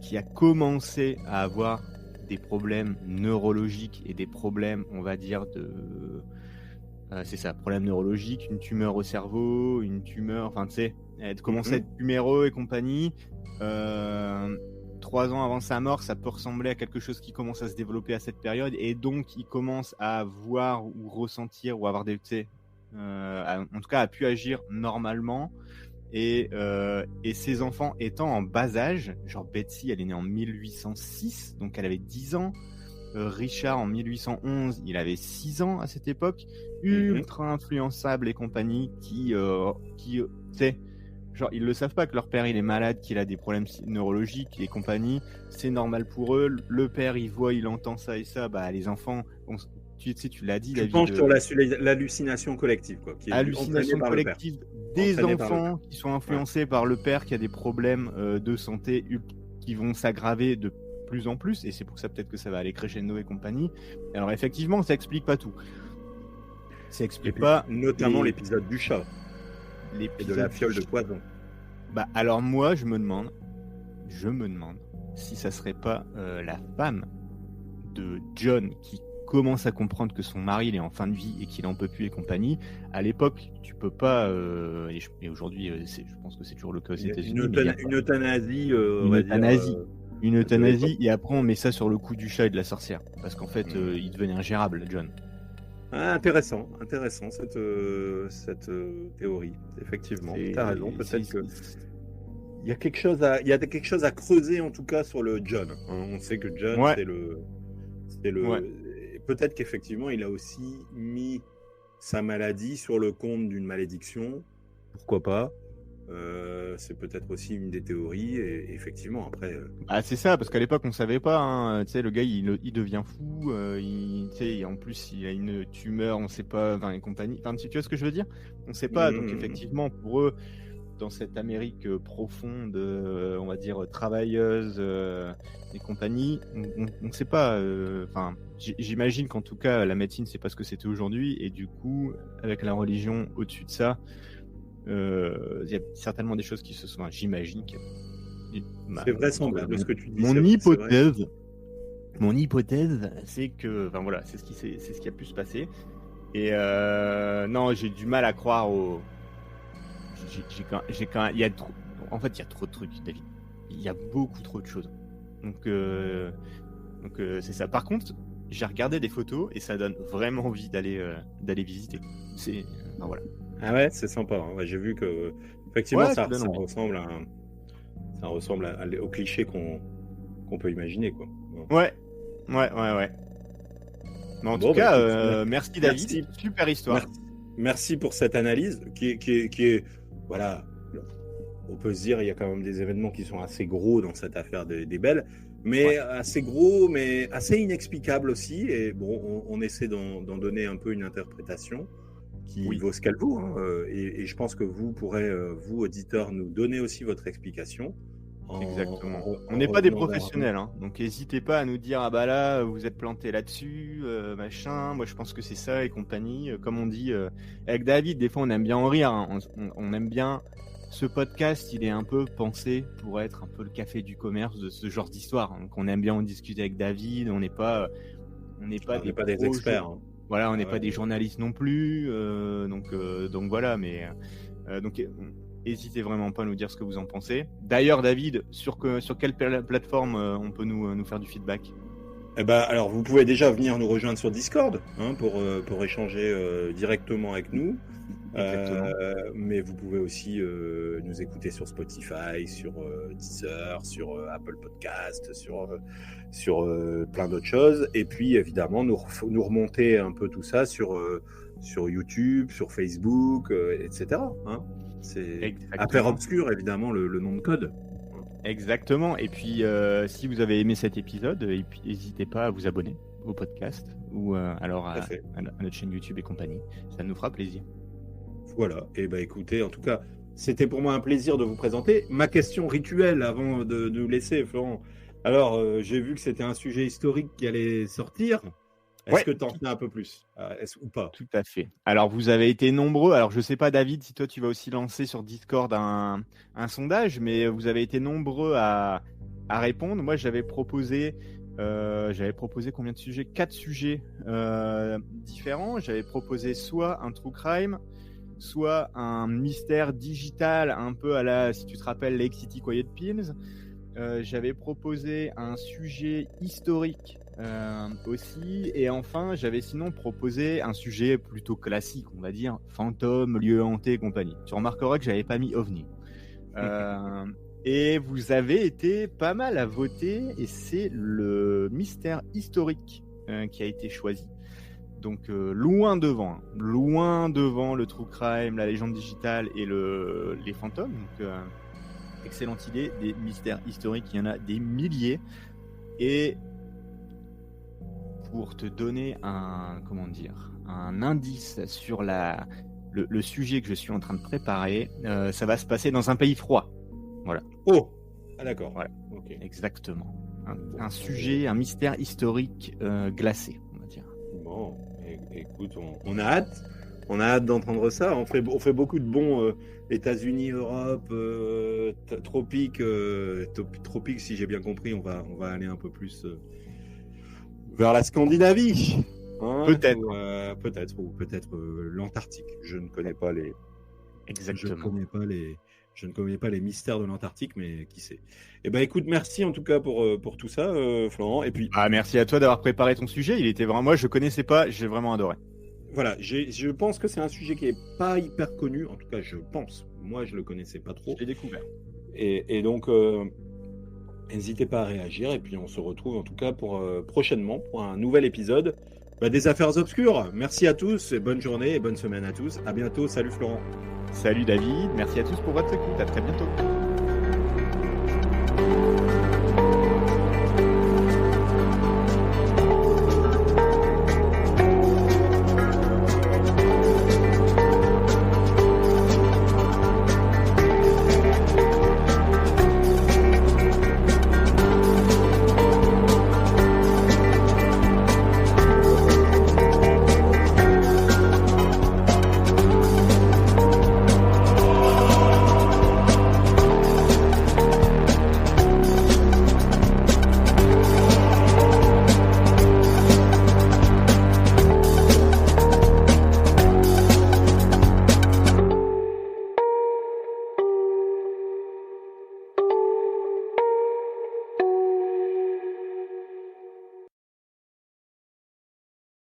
qui a commencé à avoir des problèmes neurologiques et des problèmes, on va dire, c'est ça, problème neurologique, une tumeur au cerveau, une tumeur, enfin tu sais, elle commence à être tuméreux et compagnie. 3 ans avant sa mort, ça peut ressembler à quelque chose qui commence à se développer à cette période, et donc il commence à voir ou ressentir ou avoir des, en tout cas a pu agir normalement, et ses enfants étant en bas âge, genre Betsy, elle est née en 1806, donc elle avait 10 ans. Richard en 1811, il avait 6 ans à cette époque, ultra influençable et compagnie, qui tu sais, genre ils le savent pas que leur père il est malade, qu'il a des problèmes neurologiques et compagnie, c'est normal pour eux, le père il voit, il entend ça et ça, bah les enfants, tu sais, tu l'as dit, tu penches sur l'hallucination collective, quoi, qui est hallucination collective des enfants qui sont influencés par le père, qui a des problèmes de santé qui vont s'aggraver de plus en plus, et c'est pour ça peut-être que ça va aller crescendo et compagnie. Alors effectivement, ça explique pas tout. Ça explique pas notamment l'épisode du chat et de la fiole de poison. Bah alors moi je me demande si ça serait pas la femme de John qui commence à comprendre que son mari il est en fin de vie et qu'il en peut plus et compagnie. À l'époque, tu peux pas, et aujourd'hui, je pense que c'est toujours le cas aux États-Unis. Une euthanasie, une euthanasie, et après on met ça sur le coup du chat et de la sorcière. Parce qu'en fait, il devenait ingérable, John. Ah, intéressant cette théorie. Effectivement, tu as raison. Peut-être que il y a quelque chose à creuser en tout cas sur le John. Hein. On sait que John, c'est le. Peut-être qu'effectivement, il a aussi mis sa maladie sur le compte d'une malédiction. Pourquoi pas? C'est peut-être aussi une des théories. Et effectivement, après. C'est ça, parce qu'à l'époque, on savait pas. Hein. Tu sais, le gars, il devient fou. En plus, il a une tumeur, on sait pas, et compagnie. Enfin, tu vois ce que je veux dire? On sait pas. Donc, effectivement, pour eux, dans cette Amérique profonde, on va dire travailleuse et compagnie, on sait pas. J'imagine qu'en tout cas, la médecine, c'est pas ce que c'était aujourd'hui. Et du coup, avec la religion au-dessus de ça, il y a certainement des choses qui se sont. J'imagine que. C'est vraisemblable ce que tu dis. Mon hypothèse, c'est que, c'est ce qui a pu se passer. Et non, j'ai du mal à croire au. J'ai quand même, il y a trop. En fait, il y a trop de trucs, David. Il y a beaucoup trop de choses. Donc c'est ça. Par contre, j'ai regardé des photos et ça donne vraiment envie d'aller visiter. Voilà. Ah ouais, c'est sympa. Hein. Ouais, j'ai vu que effectivement ça ressemble au cliché qu'on peut imaginer, quoi. Ouais. Mais en tout cas, merci David. Merci. Super histoire. Merci pour cette analyse qui est voilà. On peut se dire il y a quand même des événements qui sont assez gros dans cette affaire des Belles, mais assez gros, mais assez inexplicables aussi. Et bon, on essaie d'en donner un peu une interprétation qui vaut ce qu'elle vaut. Hein. Et je pense que vous pourrez, vous auditeurs, nous donner aussi votre explication. Exactement. On n'est pas des professionnels, hein. Donc n'hésitez pas à nous dire là vous êtes planté là-dessus, machin. Moi je pense que c'est ça et compagnie. Comme on dit avec David, des fois on aime bien en rire. Hein. On aime bien. Ce podcast, il est un peu pensé pour être un peu le café du commerce de ce genre d'histoire. Donc on aime bien en discuter avec David. On n'est pas des experts. Hein. Voilà, on n'est pas des journalistes non plus. Donc voilà, mais donc. N'hésitez vraiment pas à nous dire ce que vous en pensez. D'ailleurs, David, sur quelle plateforme on peut nous faire du feedback? Alors, vous pouvez déjà venir nous rejoindre sur Discord pour échanger directement avec nous. Mais vous pouvez aussi nous écouter sur Spotify, sur Deezer, sur Apple Podcast, sur plein d'autres choses. Et puis, évidemment, nous remonter un peu tout ça sur YouTube, sur Facebook, etc. Hein. C'est Affaire Obscure, évidemment, le nom de code. Exactement. Et puis, si vous avez aimé cet épisode, n'hésitez pas à vous abonner au podcast ou alors à notre chaîne YouTube et compagnie. Ça nous fera plaisir. Voilà. Et écoutez, en tout cas, c'était pour moi un plaisir de vous présenter. Ma question rituelle avant de nous laisser, Florent. Alors, j'ai vu que c'était un sujet historique qui allait sortir. Est-ce que tu en sais un peu plus ou pas? Tout à fait. Alors, vous avez été nombreux. Alors, je ne sais pas, David, si toi, tu vas aussi lancer sur Discord un sondage, mais vous avez été nombreux à répondre. Moi, j'avais proposé combien de sujets? 4 sujets différents. J'avais proposé soit un true crime, soit un mystère digital, un peu à la, si tu te rappelles, Lake City Quiet Pills. J'avais proposé un sujet historique aussi, et enfin j'avais sinon proposé un sujet plutôt classique, on va dire fantôme, lieu hanté et compagnie. Tu remarqueras que j'avais pas mis ovni. Et vous avez été pas mal à voter, et c'est le mystère historique qui a été choisi. Donc loin devant le true crime, la légende digitale et les fantômes. Donc excellente idée. Des mystères historiques, il y en a des milliers. Et pour te donner un indice sur le sujet que je suis en train de préparer, ça va se passer dans un pays froid. Voilà. Oh, d'accord. Voilà. Okay. Exactement. Un sujet, un mystère historique glacé, on va dire. Bon, écoute, on a hâte. On a hâte d'entendre ça. On fait beaucoup de bons États-Unis, Europe, tropique, si j'ai bien compris. On va aller un peu plus vers la Scandinavie. Hein, peut-être l'Antarctique. Je ne connais pas les. Exactement. Je ne connais pas Je ne connais pas les mystères de l'Antarctique, mais qui sait. Eh ben, écoute, merci en tout cas pour tout ça, Florent. Et puis, Merci à toi d'avoir préparé ton sujet. Il était vraiment, moi, je connaissais pas, j'ai vraiment adoré. voilà, je pense que c'est un sujet qui est pas hyper connu. En tout cas, je pense. Moi, je le connaissais pas trop. J'ai découvert. Et donc, n'hésitez pas à réagir. Et puis, on se retrouve en tout cas prochainement pour un nouvel épisode des Affaires Obscures. Merci à tous et bonne journée et bonne semaine à tous. À bientôt. Salut Florent. Salut David, merci à tous pour votre écoute. À très bientôt.